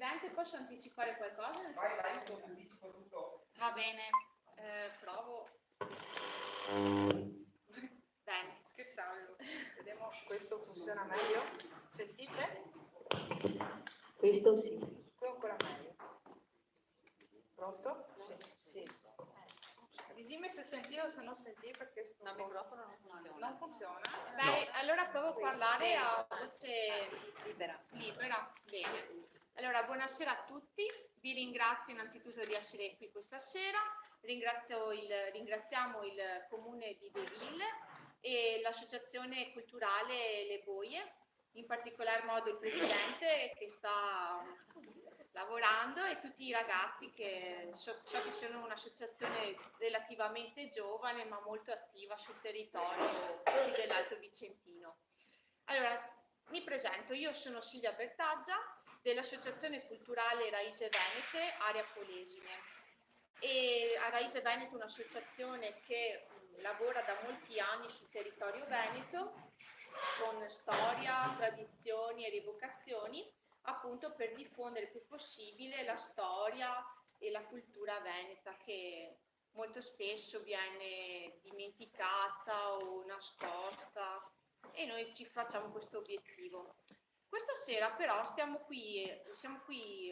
Presidente, posso anticipare qualcosa? Vai, anticipo tutto. Va bene, provo. Bene. Scherzando, vediamo, questo funziona meglio. Sentite? Questo sì. Qui ancora meglio. Pronto? Sì. Dimmi se senti o se non senti perché sto... No, il microfono non funziona. Non funziona? Beh, allora provo a parlare a voce Libera. Bene. Allora, buonasera a tutti. Vi ringrazio innanzitutto di essere qui questa sera. Ringraziamo il Comune di Deauville e l'Associazione Culturale Le Boie, in particolar modo il Presidente che sta lavorando e tutti i ragazzi che so che sono un'associazione relativamente giovane ma molto attiva sul territorio dell'Alto Vicentino. Allora, mi presento, io sono Silvia Bertaggia dell'Associazione Culturale Raise Venete, Area Polesine. E a Raise Veneto è un'associazione che lavora da molti anni sul territorio veneto con storia, tradizioni e rievocazioni, appunto per diffondere il più possibile la storia e la cultura veneta che molto spesso viene dimenticata o nascosta e noi ci facciamo questo obiettivo. Questa sera però siamo qui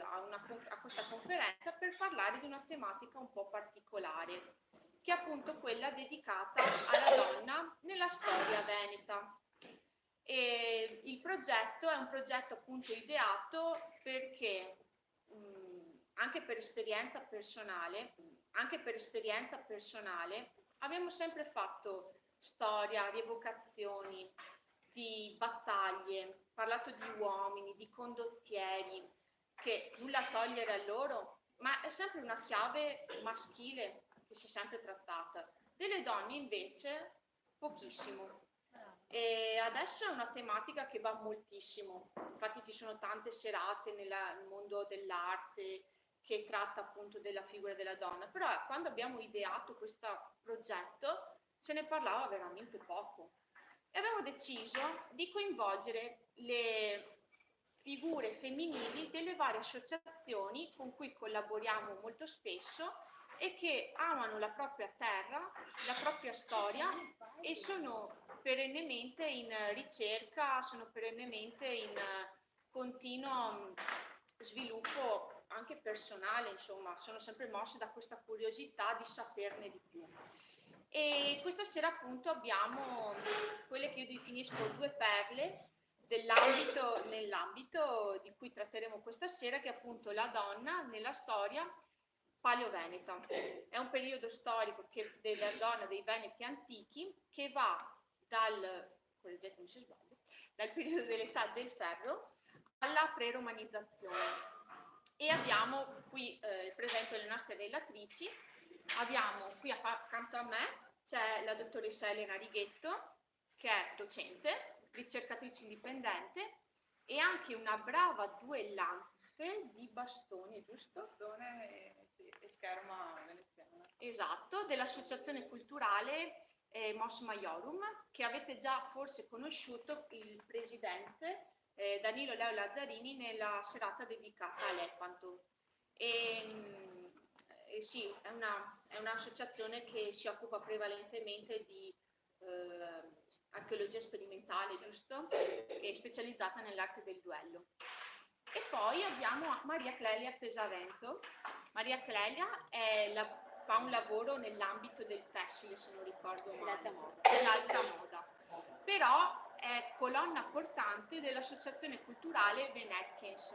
a questa conferenza per parlare di una tematica un po' particolare, che è appunto quella dedicata alla donna nella storia veneta. E il progetto è un progetto appunto ideato perché anche per esperienza personale abbiamo sempre fatto storia, rievocazioni di battaglie, parlato di uomini, di condottieri, che nulla a togliere a loro, ma è sempre una chiave maschile che si è sempre trattata. Delle donne invece pochissimo. E adesso è una tematica che va moltissimo, infatti ci sono tante serate nel mondo dell'arte che tratta appunto della figura della donna, però quando abbiamo ideato questo progetto se ne parlava veramente poco e abbiamo deciso di coinvolgere le figure femminili delle varie associazioni con cui collaboriamo molto spesso e che amano la propria terra, la propria storia e sono perennemente in ricerca, sono perennemente in continuo sviluppo anche personale, insomma, sono sempre mosse da questa curiosità di saperne di più. E questa sera appunto abbiamo quelle che io definisco due perle nell'ambito di cui tratteremo questa sera, che è appunto la donna nella storia paleoveneta. È un periodo storico della donna dei Veneti antichi che va correggetemi se sbaglio, dal periodo dell'età del ferro alla pre-romanizzazione. E abbiamo qui presente le nostre relatrici. Abbiamo qui accanto a me c'è la dottoressa Elena Righetto, che è docente, ricercatrice indipendente e anche una brava duellante di bastoni, giusto? Bastone e scherma veneziana. Esatto, dell'associazione culturale Mos Maiorum, che avete già forse conosciuto il presidente Danilo Leo Lazzarini nella serata dedicata all'Epanto. Sì, è un'associazione che si occupa prevalentemente di archeologia sperimentale, giusto? E specializzata nell'arte del duello. E poi abbiamo Maria Clelia Pesavento. Maria Clelia fa un lavoro nell'ambito del tessile, se non ricordo male, dell'alta moda. Però è colonna portante dell'associazione culturale Venetkens,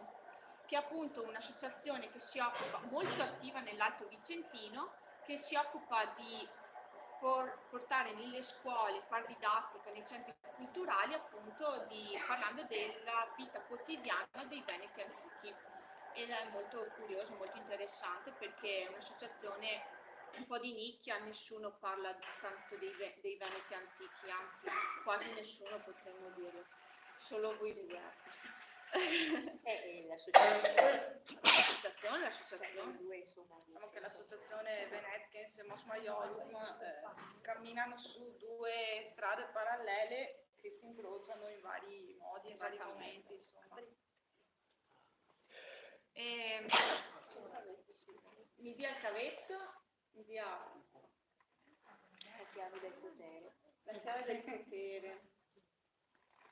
che è appunto un'associazione che si occupa, molto attiva nell'Alto Vicentino, che si occupa di portare nelle scuole, far didattica nei centri culturali, appunto parlando della vita quotidiana dei Veneti antichi. Ed è molto curioso, molto interessante perché è un'associazione un po' di nicchia, nessuno parla tanto dei Veneti antichi, anzi quasi nessuno potremmo dire, solo voi diversi. L'associazione. Diciamo che l'associazione Venetkens e Mos Maiorum camminano su due strade parallele che si incrociano in vari modi, in vari momenti, insomma. Mi dia il cavetto, mi dia La chiave del potere. la chiave del potere.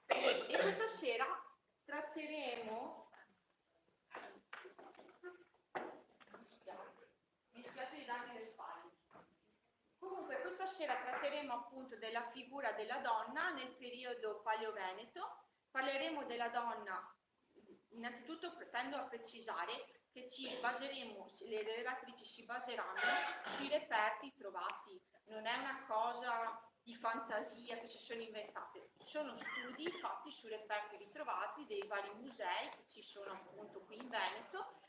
E questa sera tratteremo. Mi spiace di darmi le spalle. Comunque questa sera tratteremo appunto della figura della donna nel periodo paleoveneto. Parleremo della donna, innanzitutto tendo a precisare che le relatrici si baseranno sui reperti trovati, non è una cosa di fantasia che si sono inventate, sono studi fatti sui reperti ritrovati dei vari musei che ci sono appunto qui in Veneto.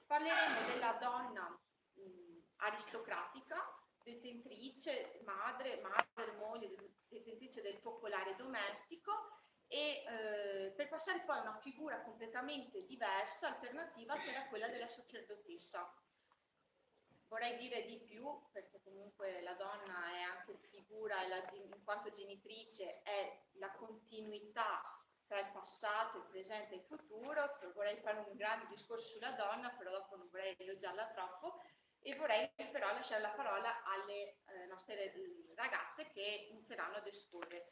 Parleremo della donna aristocratica, detentrice, madre, moglie, detentrice del focolare domestico, e per passare poi a una figura completamente diversa, alternativa, che era quella della sacerdotessa. Vorrei dire di più, perché comunque la donna è anche figura, in quanto genitrice, è la continuità tra il passato, il presente e il futuro. Vorrei fare un grande discorso sulla donna, però dopo non vorrei elogiarla troppo, e vorrei però lasciare la parola alle nostre ragazze che inizieranno ad esporre.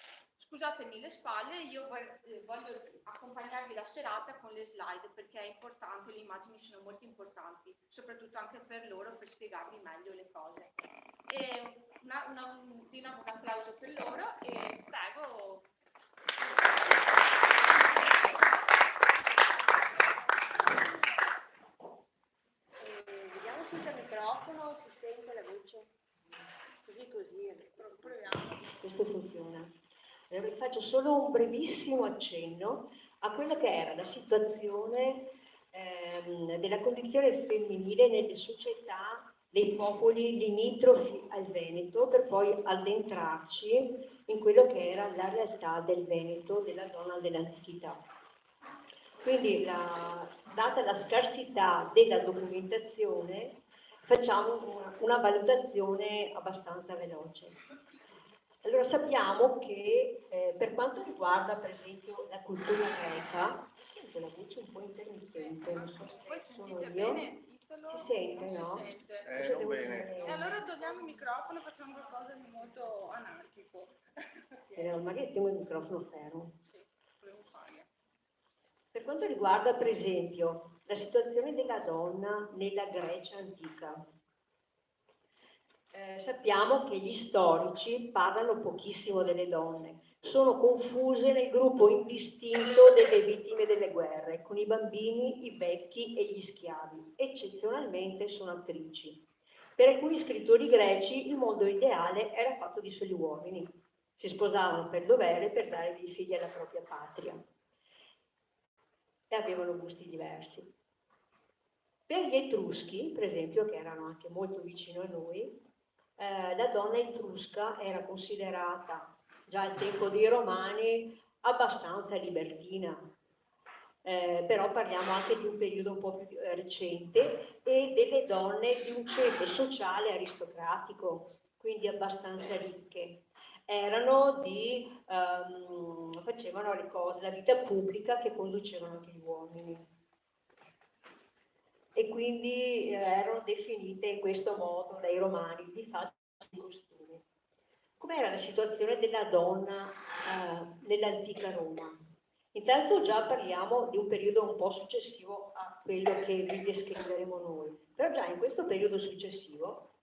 Scusatemi le spalle, io voglio accompagnarvi la serata con le slide, perché è importante, le immagini sono molto importanti, soprattutto anche per loro, per spiegarvi meglio le cose. E di nuovo un applauso per loro e prego. Vediamo se il microfono, si sente la voce. Così. Proviamo. Questo funziona. Allora, vi faccio solo un brevissimo accenno a quella che era la situazione della condizione femminile nelle società dei popoli limitrofi al Veneto, per poi addentrarci in quello che era la realtà del Veneto, della donna dell'antichità. Quindi, data la scarsità della documentazione, facciamo una valutazione abbastanza veloce. Allora, sappiamo che per quanto riguarda per esempio la cultura greca, sento la voce un po' intermittente, non so Voi se sono sentite io. bene il titolo? Si sente, non no? Si sente. Cosa non devo bene. dire? E allora togliamo il microfono e facciamo qualcosa di molto anarchico. Magari tengo il microfono fermo. Sì, volevo fare. Per quanto riguarda per esempio la situazione della donna nella Grecia antica, sappiamo che gli storici parlano pochissimo delle donne, sono confuse nel gruppo indistinto delle vittime delle guerre, con i bambini, i vecchi e gli schiavi. Eccezionalmente sono attrici. Per alcuni scrittori greci il mondo ideale era fatto di soli uomini, si sposavano per dovere per dare dei figli alla propria patria e avevano gusti diversi. Per gli Etruschi, per esempio, che erano anche molto vicino a noi, la donna etrusca era considerata già al tempo dei Romani abbastanza libertina, però parliamo anche di un periodo un po' più recente, e delle donne di un ceto sociale aristocratico, quindi abbastanza ricche. Facevano le cose, la vita pubblica che conducevano anche gli uomini. E quindi erano definite in questo modo dai romani, di fatto i costumi. Com'era la situazione della donna nell'antica Roma? Intanto già parliamo di un periodo un po' successivo a quello che vi descriveremo noi, però già in questo periodo successivo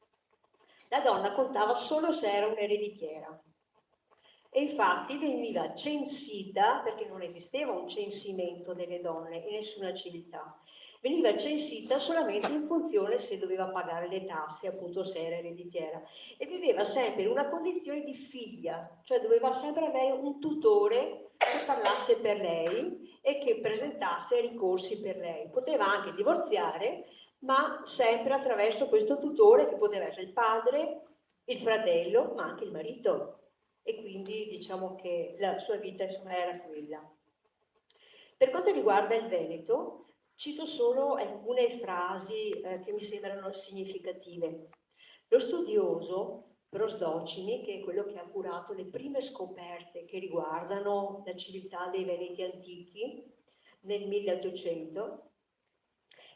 la donna contava solo se era un'ereditiera. E infatti veniva censita, perché non esisteva un censimento delle donne in nessuna civiltà, veniva censita solamente in funzione se doveva pagare le tasse, appunto se era ereditiera, e viveva sempre in una condizione di figlia, cioè doveva sempre avere un tutore che parlasse per lei e che presentasse ricorsi per lei. Poteva anche divorziare, ma sempre attraverso questo tutore, che poteva essere il padre, il fratello, ma anche il marito. E quindi diciamo che la sua vita insomma era quella. Per quanto riguarda il Veneto, cito solo alcune frasi che mi sembrano significative. Lo studioso Brosdocini, che è quello che ha curato le prime scoperte che riguardano la civiltà dei Veneti antichi nel 1800,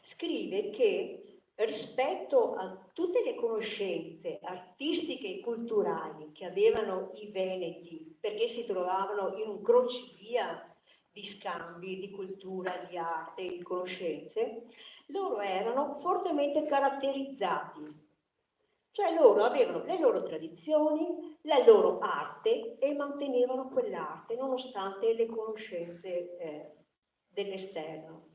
scrive che rispetto a tutte le conoscenze artistiche e culturali che avevano i veneti, perché si trovavano in un crocevia di scambi, di cultura, di arte, di conoscenze, loro erano fortemente caratterizzati. Cioè loro avevano le loro tradizioni, la loro arte e mantenevano quell'arte nonostante le conoscenze dell'esterno.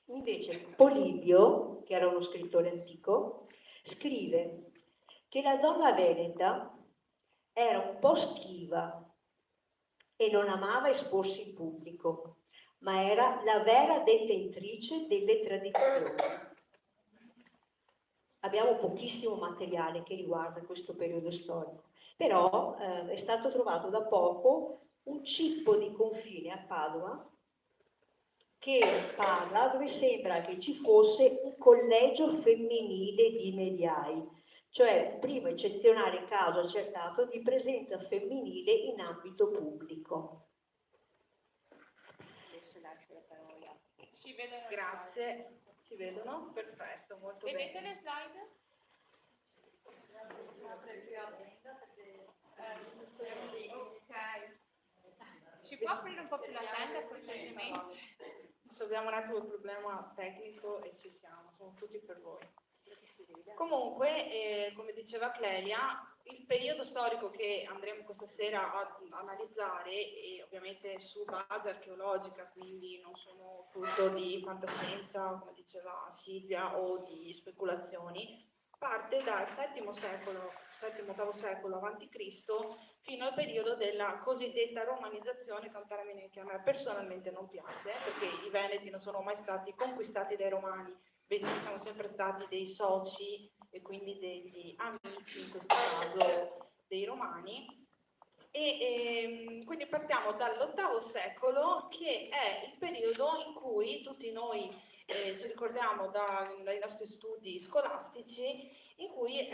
Invece Polibio, che era uno scrittore antico, scrive che la donna veneta era un po' schiva e non amava esporsi in pubblico, ma era la vera detentrice delle tradizioni. Abbiamo pochissimo materiale che riguarda questo periodo storico, però è stato trovato da poco un cippo di confine a Padova che parla, dove sembra che ci fosse un collegio femminile di mediai, cioè il primo eccezionale caso accertato di presenza femminile in ambito pubblico. Adesso lascio la parola. Si vedono le Grazie. Si vedono? Perfetto, molto slide. Vedete bene. le slide? Ok. Si può aprire un po' più la tenda cortesemente? Risolviamo un attimo il problema tecnico e ci siamo tutti per voi. Comunque, come diceva Clelia, il periodo storico che andremo questa sera a analizzare, e ovviamente su base archeologica, quindi non sono frutto di fantascienza, come diceva Silvia, o di speculazioni, parte dal VII secolo, VII-VIII secolo a.C. fino al periodo della cosiddetta romanizzazione, che è un termine che a me personalmente non piace, perché i Veneti non sono mai stati conquistati dai Romani, bensì siamo sempre stati dei soci e quindi degli amici, in questo caso dei Romani. E quindi partiamo dall'VIII secolo, che è il periodo in cui tutti noi ci ricordiamo dai nostri studi scolastici, in cui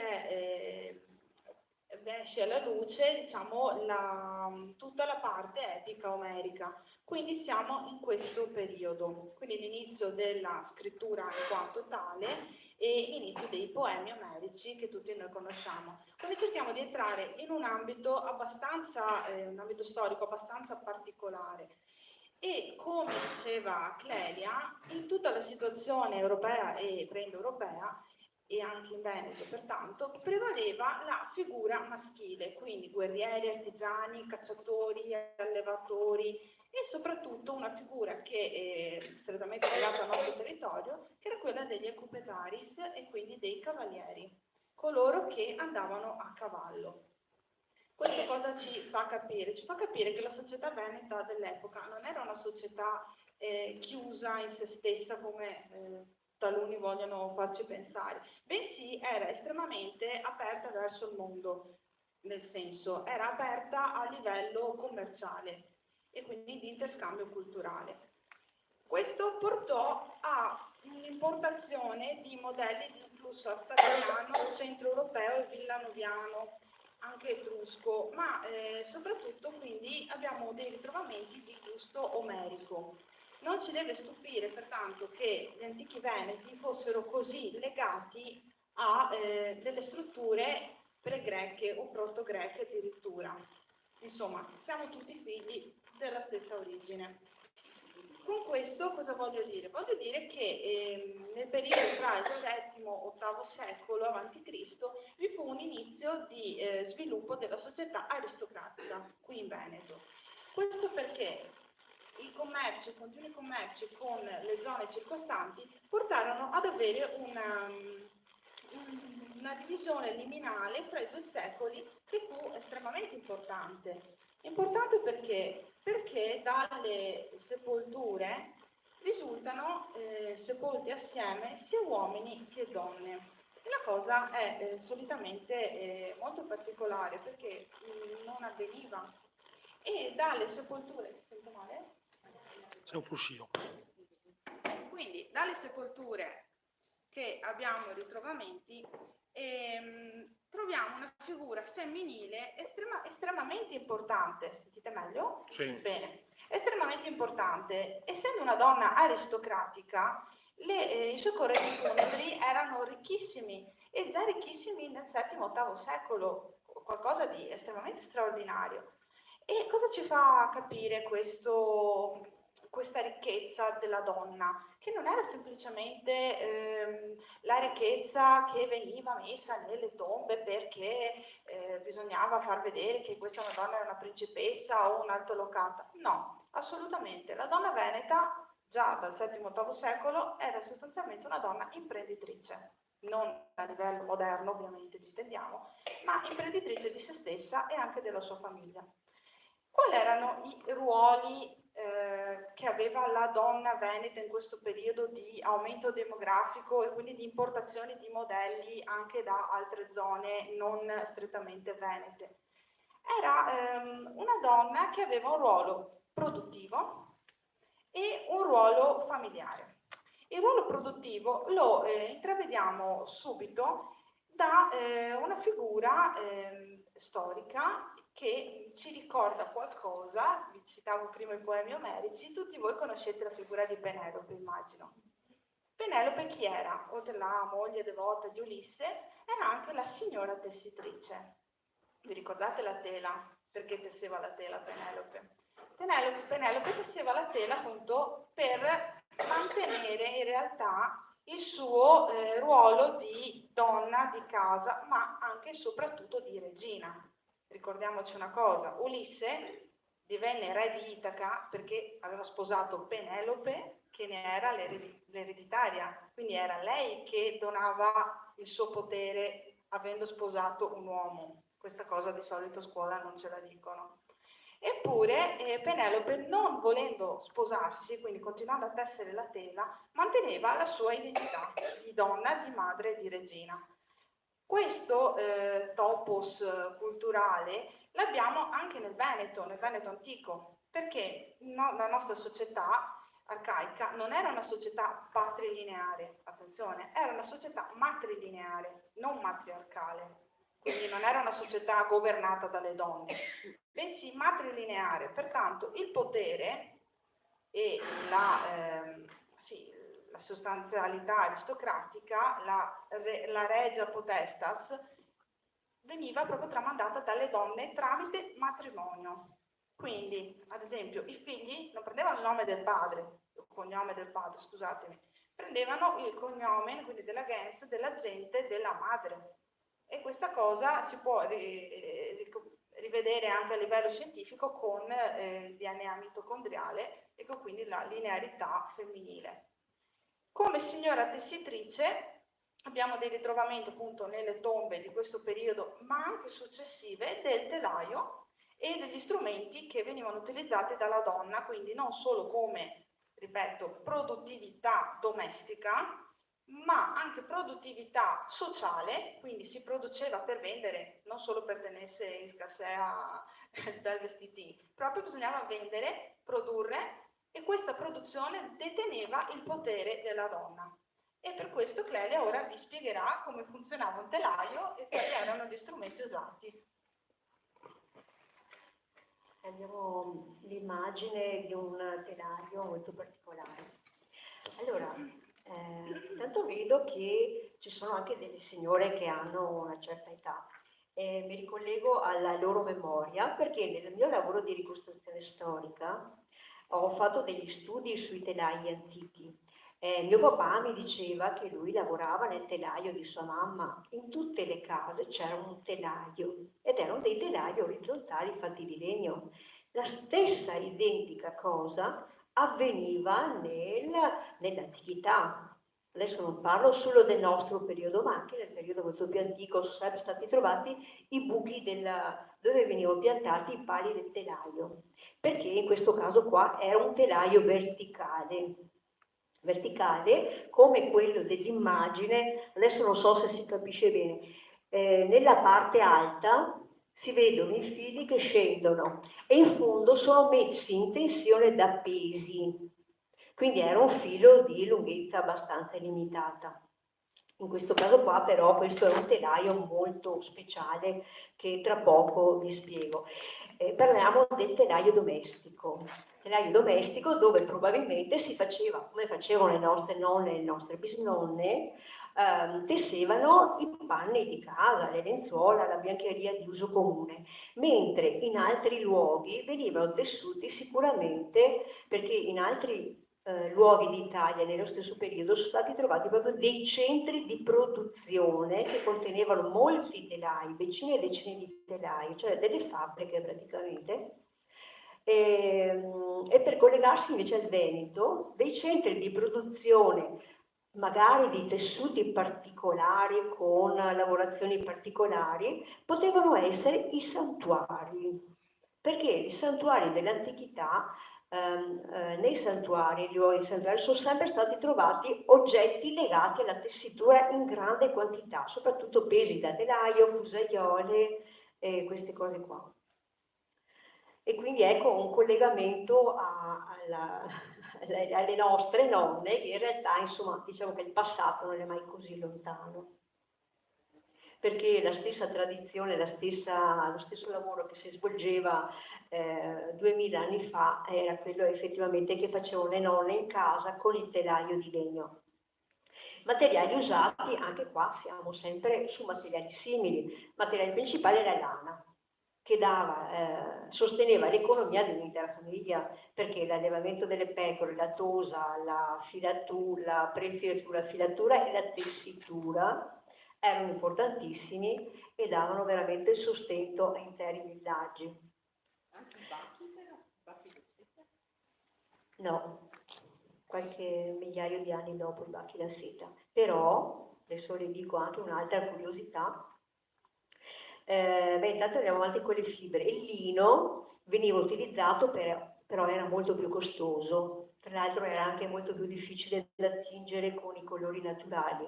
esce alla luce, diciamo, tutta la parte epica omerica. Quindi siamo in questo periodo, quindi l'inizio della scrittura in quanto tale e l'inizio dei poemi omerici che tutti noi conosciamo. Quindi cerchiamo di entrare in un ambito un ambito storico abbastanza particolare. E come diceva Clelia, in tutta la situazione europea e pre-europea, e anche in Veneto pertanto, prevaleva la figura maschile, quindi guerrieri, artigiani, cacciatori, allevatori e soprattutto una figura che è strettamente legata al nostro territorio, che era quella degli equipetaris e quindi dei cavalieri, coloro che andavano a cavallo. Questo cosa ci fa capire? Ci fa capire che la società veneta dell'epoca non era una società chiusa in se stessa come taluni vogliono farci pensare, bensì era estremamente aperta verso il mondo, nel senso era aperta a livello commerciale e quindi di interscambio culturale. Questo portò a un'importazione di modelli di influsso astariano, centroeuropeo e villanoviano, anche etrusco, ma soprattutto quindi abbiamo dei ritrovamenti di gusto omerico. Non ci deve stupire pertanto che gli antichi veneti fossero così legati a delle strutture pre-greche o proto-greche addirittura. Insomma, siamo tutti figli della stessa origine. Con questo cosa voglio dire? Voglio dire che nel periodo tra il VII e VIII secolo a.C. vi fu un inizio di sviluppo della società aristocratica qui in Veneto. Questo perché i continui commerci con le zone circostanti portarono ad avere una divisione liminale fra i due secoli che fu estremamente importante. Importante perché? Perché dalle sepolture risultano sepolti assieme sia uomini che donne. E la cosa è solitamente molto particolare perché non avveniva. E dalle sepolture... Si sente male? C'è un fruscio. Quindi dalle sepolture che abbiamo in ritrovamenti troviamo una figura femminile estremamente importante. Sentite meglio? Sì. Bene. Estremamente importante. Essendo una donna aristocratica, I suoi corredi funebri erano ricchissimi e già ricchissimi nel VII-VIII secolo, qualcosa di estremamente straordinario. E cosa ci fa capire questa ricchezza della donna? Che non era semplicemente la ricchezza che veniva messa nelle tombe perché bisognava far vedere che questa Madonna era una principessa o un'altolocata. No, assolutamente. La donna veneta, già dal VII-VIII secolo, era sostanzialmente una donna imprenditrice. Non a livello moderno, ovviamente, ci intendiamo, ma imprenditrice di se stessa e anche della sua famiglia. Quali erano i ruoli che aveva la donna veneta in questo periodo di aumento demografico e quindi di importazione di modelli anche da altre zone non strettamente venete? Era una donna che aveva un ruolo produttivo e un ruolo familiare. Il ruolo produttivo lo intravediamo subito da una figura storica che ci ricorda qualcosa. Vi citavo prima i poemi omerici, tutti voi conoscete la figura di Penelope, immagino. Penelope chi era? Oltre alla moglie devota di Ulisse, era anche la signora tessitrice. Vi ricordate la tela? Perché tesseva la tela Penelope? Penelope tesseva la tela appunto per mantenere in realtà il suo ruolo di donna di casa, ma anche e soprattutto di regina. Ricordiamoci una cosa, Ulisse divenne re di Itaca perché aveva sposato Penelope, che ne era l'ereditaria, quindi era lei che donava il suo potere avendo sposato un uomo. Questa cosa di solito a scuola non ce la dicono. Eppure Penelope, non volendo sposarsi, quindi continuando a tessere la tela, manteneva la sua identità di donna, di madre e di regina. Questo topos culturale l'abbiamo anche nel Veneto antico, perché la nostra società arcaica non era una società patrilineare, attenzione, era una società matrilineare, non matriarcale. Quindi non era una società governata dalle donne, bensì matrilineare. Pertanto il potere e la sostanzialità aristocratica, la regia potestas, veniva proprio tramandata dalle donne tramite matrimonio. Quindi, ad esempio, i figli non prendevano il nome del padre, il cognome del padre, scusatemi, prendevano il cognome, quindi della gens, della gente della madre. E questa cosa si può rivedere anche a livello scientifico con il DNA mitocondriale e con quindi la linearità femminile. Come signora tessitrice abbiamo dei ritrovamenti appunto nelle tombe di questo periodo, ma anche successive, del telaio e degli strumenti che venivano utilizzati dalla donna, quindi non solo come, ripeto, produttività domestica, ma anche produttività sociale, quindi si produceva per vendere, non solo per tenersi in scarsea bel vestiti, proprio bisognava vendere, produrre, e questa produzione deteneva il potere della donna. E per questo Clelia ora vi spiegherà come funzionava un telaio e quali erano gli strumenti usati. Abbiamo l'immagine di un telaio molto particolare. Allora, intanto vedo che ci sono anche delle signore che hanno una certa età. Mi ricollego alla loro memoria perché nel mio lavoro di ricostruzione storica ho fatto degli studi sui telai antichi. Mio papà mi diceva che lui lavorava nel telaio di sua mamma. In tutte le case c'era un telaio ed erano dei telai orizzontali fatti di legno. La stessa identica cosa avveniva nell'antichità. Adesso non parlo solo del nostro periodo, ma anche nel periodo molto più antico sono sempre stati trovati i buchi dove venivano piantati i pali del telaio, perché in questo caso qua era un telaio verticale come quello dell'immagine. Adesso non so se si capisce bene. Nella parte alta si vedono i fili che scendono e in fondo sono messi in tensione da pesi, quindi era un filo di lunghezza abbastanza limitata. In questo caso qua però questo è un telaio molto speciale che tra poco vi spiego. Parliamo del telaio domestico. telaio domestico dove probabilmente si faceva, come facevano le nostre nonne e le nostre bisnonne, tessevano i panni di casa, le lenzuola, la biancheria di uso comune, mentre in altri luoghi venivano tessuti sicuramente, perché in altri luoghi d'Italia nello stesso periodo sono stati trovati proprio dei centri di produzione che contenevano molti telai, decine e decine di telai, cioè delle fabbriche praticamente. E per collegarsi invece al Veneto, dei centri di produzione magari di tessuti particolari con lavorazioni particolari, potevano essere i santuari, perché i santuari dell'antichità, nei santuari, gli luoghi santuari, sono sempre stati trovati oggetti legati alla tessitura in grande quantità, soprattutto pesi da telaio, fusaiole e queste cose qua. E quindi ecco un collegamento alle nostre nonne, che in realtà insomma diciamo che il passato non è mai così lontano, perché la stessa tradizione, lo stesso lavoro che si svolgeva 2000 anni fa era quello effettivamente che facevano le nonne in casa con il telaio di legno. Materiali usati, anche qua siamo sempre su materiali simili. Il materiale principale è la lana, che sosteneva l'economia dell'intera famiglia, perché l'allevamento delle pecore, la tosa, la filatura, la prefilatura, la filatura e la tessitura erano importantissimi e davano veramente sostento a interi villaggi. Anche i bacchi però? Bacchi di seta? No, qualche migliaio di anni dopo i bacchi da seta. Però, adesso le dico anche un'altra curiosità. Intanto andiamo avanti con le fibre. Il lino veniva utilizzato, però era molto più costoso, tra l'altro era anche molto più difficile da tingere con i colori naturali.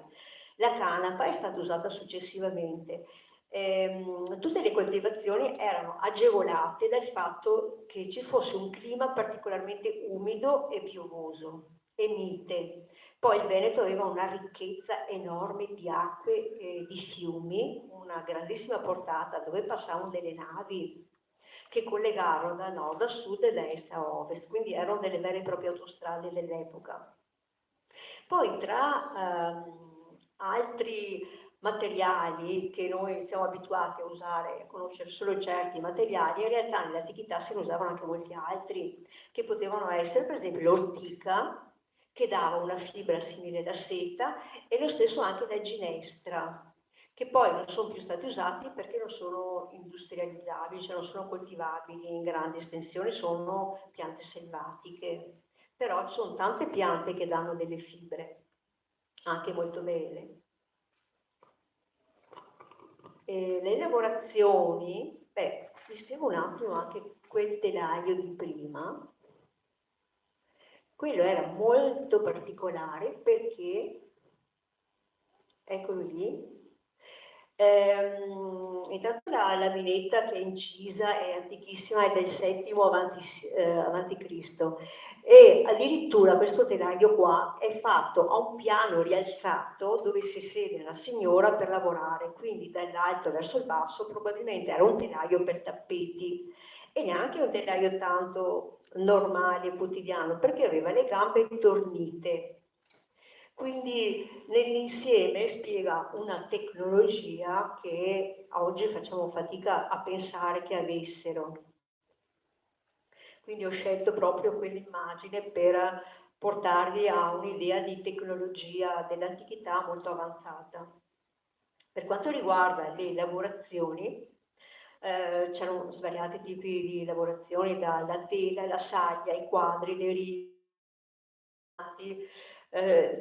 La canapa è stata usata successivamente. Tutte le coltivazioni erano agevolate dal fatto che ci fosse un clima particolarmente umido e piovoso e mite. Poi il Veneto aveva una ricchezza enorme di acque e di fiumi, una grandissima portata dove passavano delle navi che collegarono da nord a sud e da est a ovest, quindi erano delle vere e proprie autostrade dell'epoca. Poi tra altri materiali che noi siamo abituati a usare, a conoscere solo certi materiali, in realtà nell'antichità se ne usavano anche molti altri, che potevano essere per esempio l'ortica, che dava una fibra simile alla seta, e lo stesso anche la ginestra, che poi non sono più stati usati perché non sono industrializzabili, cioè non sono coltivabili in grandi estensioni, sono piante selvatiche. Però ci sono tante piante che danno delle fibre, anche molto belle. E le lavorazioni, vi spiego un attimo anche quel telaio di prima. Quello era molto particolare perché, eccolo lì, intanto la laminetta che è incisa è antichissima, è del VII avanti Cristo, e addirittura questo telaio qua è fatto a un piano rialzato dove si siede la signora per lavorare, quindi dall'alto verso il basso probabilmente era un telaio per tappeti e neanche un telaio tanto normale e quotidiano, perché aveva le gambe tornite. Quindi nell'insieme spiega una tecnologia che oggi facciamo fatica a pensare che avessero. Quindi ho scelto proprio quell'immagine per portarvi a un'idea di tecnologia dell'antichità molto avanzata. Per quanto riguarda le lavorazioni, c'erano svariati tipi di lavorazioni, dalla tela, la saglia, i quadri, le righe,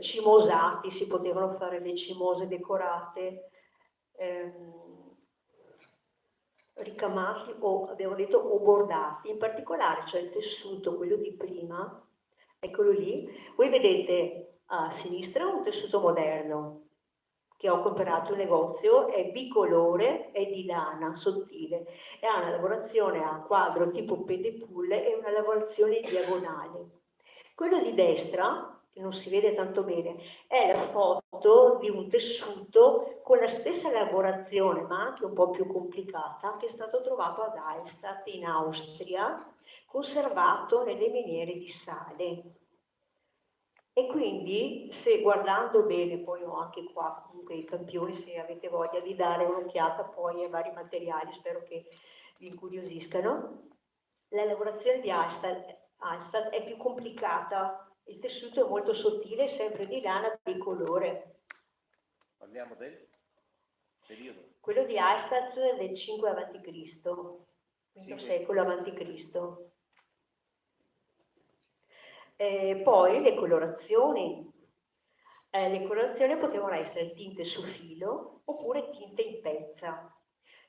cimosati, si potevano fare le cimose decorate, ricamati o, abbiamo detto, o bordati. In particolare c'è il tessuto, quello di prima, eccolo lì. Voi vedete a sinistra un tessuto moderno che ho comprato in negozio, è bicolore, è di lana sottile e ha una lavorazione a quadro tipo pedepulle e una lavorazione diagonale. Quello di destra che non si vede tanto bene, è la foto di un tessuto con la stessa elaborazione, ma anche un po' più complicata, che è stato trovato ad Eichstätt in Austria, conservato nelle miniere di sale. E quindi, se guardando bene, poi ho anche qua comunque i campioni, se avete voglia di dare un'occhiata poi ai vari materiali, spero che vi incuriosiscano, la lavorazione di Eichstätt è più complicata, il tessuto è molto sottile, sempre di lana di colore. Parliamo del periodo. Quello di Eichstätt del 5 a.C., quinto secolo a.C. Poi le colorazioni. Le colorazioni potevano essere tinte su filo oppure tinte in pezza.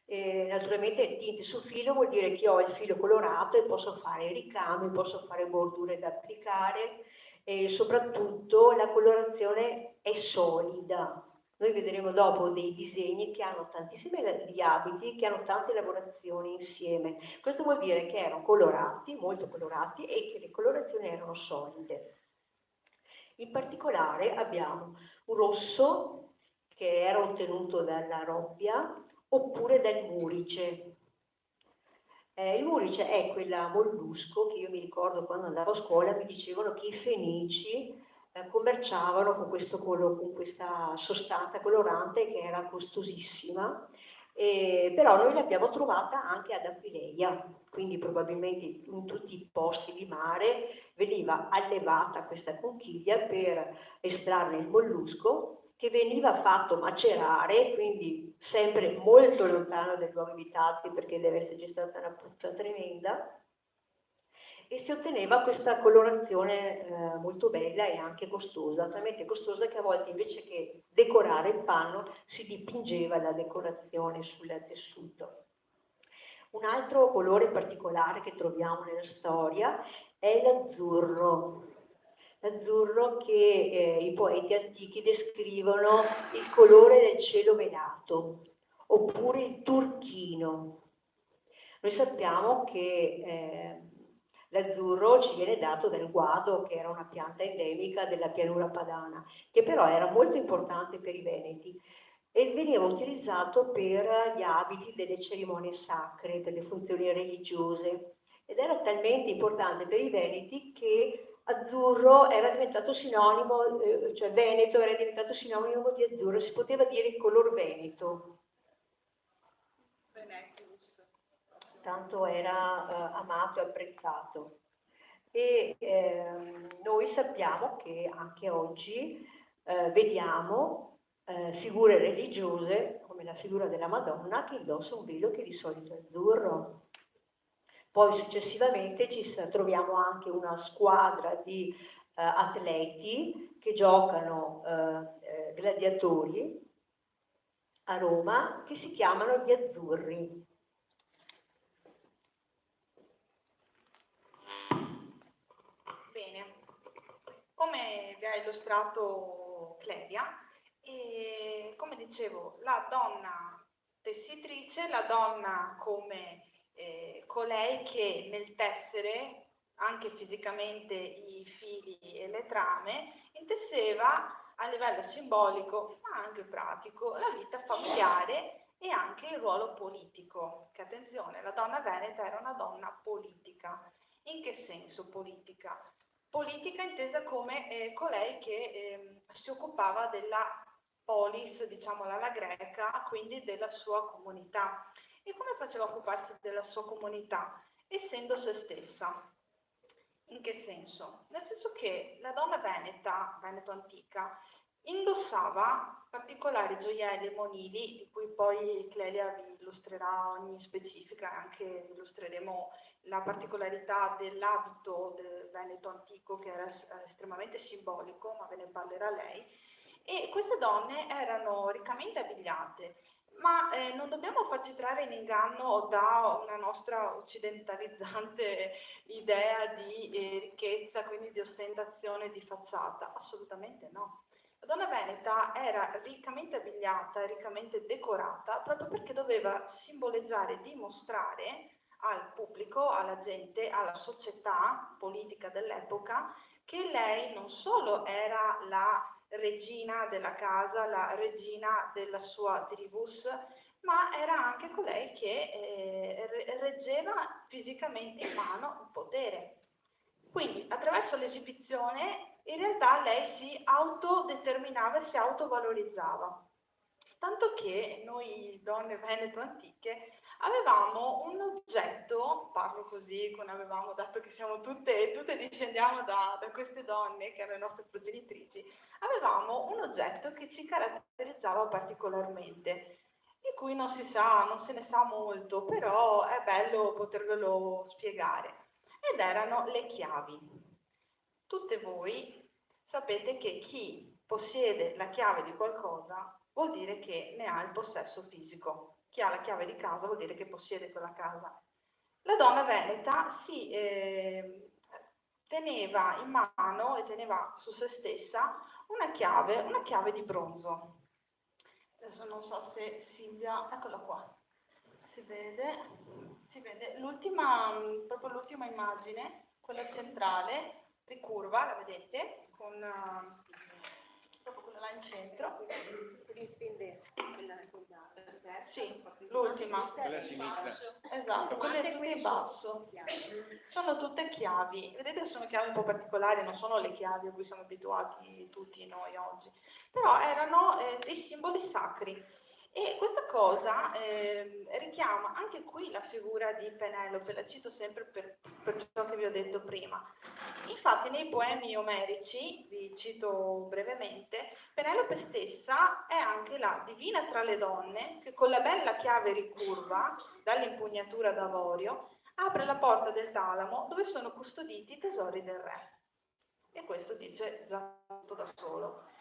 Naturalmente tinte su filo vuol dire che ho il filo colorato e posso fare ricami, posso fare bordure da applicare e soprattutto la colorazione è solida. Noi vedremo dopo dei disegni che hanno tantissimi di abiti, che hanno tante lavorazioni insieme. Questo vuol dire che erano colorati, molto colorati, e che le colorazioni erano solide. In particolare abbiamo un rosso che era ottenuto dalla robbia oppure dal murice. Il murice è quel mollusco che io mi ricordo quando andavo a scuola mi dicevano che i fenici commerciavano con questa sostanza colorante che era costosissima, però noi l'abbiamo trovata anche ad Aquileia, quindi probabilmente in tutti i posti di mare veniva allevata questa conchiglia per estrarre il mollusco, che veniva fatto macerare, quindi sempre molto lontano dai luoghi abitati perché deve esserci stata una puzza tremenda, e si otteneva questa colorazione molto bella e anche costosa, talmente costosa che a volte invece che decorare il panno si dipingeva la decorazione sul tessuto. Un altro colore particolare che troviamo nella storia è l'azzurro. L'azzurro che i poeti antichi descrivono il colore del cielo velato, oppure il turchino. Noi sappiamo che l'azzurro ci viene dato dal guado, che era una pianta endemica della pianura padana, che però era molto importante per i veneti e veniva utilizzato per gli abiti delle cerimonie sacre, per le funzioni religiose, ed era talmente importante per i veneti che azzurro era diventato sinonimo, cioè veneto era diventato sinonimo di azzurro, si poteva dire il color veneto. Venetus. Tanto era amato e apprezzato. E noi sappiamo che anche oggi vediamo figure religiose, come la figura della Madonna, che indossa un velo che di solito è azzurro. Poi successivamente troviamo anche una squadra di atleti che giocano gladiatori a Roma, che si chiamano gli azzurri. Bene, come vi ha illustrato Clelia, e come dicevo, la donna tessitrice, la donna come colei che nel tessere anche fisicamente i fili e le trame intesseva a livello simbolico ma anche pratico la vita familiare e anche il ruolo politico, che attenzione, la donna veneta era una donna politica. In che senso politica? Politica intesa come colei che si occupava della polis, diciamola alla greca, quindi della sua comunità. E come faceva a occuparsi della sua comunità? Essendo se stessa. In che senso? Nel senso che la donna veneta, veneto antica, indossava particolari gioielli e monili, di cui poi Clelia vi illustrerà ogni specifica, e anche illustreremo la particolarità dell'abito del Veneto antico, che era estremamente simbolico, ma ve ne parlerà lei. E queste donne erano riccamente abbigliate, ma non dobbiamo farci trarre in inganno da una nostra occidentalizzante idea di ricchezza, quindi di ostentazione di facciata. Assolutamente no. La donna veneta era riccamente abbigliata e riccamente decorata proprio perché doveva simboleggiare, dimostrare al pubblico, alla gente, alla società politica dell'epoca che lei non solo era la regina della casa, la regina della sua tribus, ma era anche colei che reggeva fisicamente in mano il potere. Quindi attraverso l'esibizione in realtà lei si autodeterminava e si autovalorizzava. Tanto che noi donne veneto antiche avevamo un oggetto, parlo così, con avevamo, dato che siamo tutte discendiamo da queste donne che erano le nostre progenitrici, avevamo un oggetto che ci caratterizzava particolarmente, di cui non se ne sa molto, però è bello potervelo spiegare. Ed erano le chiavi. Tutte voi sapete che chi possiede la chiave di qualcosa vuol dire che ne ha il possesso fisico. Chi ha la chiave di casa vuol dire che possiede quella casa. La donna veneta si teneva in mano e teneva su se stessa una chiave di bronzo. Adesso non so se Silvia, eccola qua, si vede proprio l'ultima immagine, quella centrale, ricurva, la vedete? Con proprio quella là in centro. Sì, l'ultima. Quella a sinistra. Esatto, quelle tutte in basso. Sono tutte chiavi. Vedete che sono chiavi un po' particolari, non sono le chiavi a cui siamo abituati tutti noi oggi, però erano dei simboli sacri. E questa cosa richiama anche qui la figura di Penelope, la cito sempre per ciò che vi ho detto prima. Infatti nei poemi omerici, vi cito brevemente, Penelope stessa è anche la divina tra le donne che con la bella chiave ricurva, dall'impugnatura d'avorio, apre la porta del talamo dove sono custoditi i tesori del re. E questo dice già tutto da solo.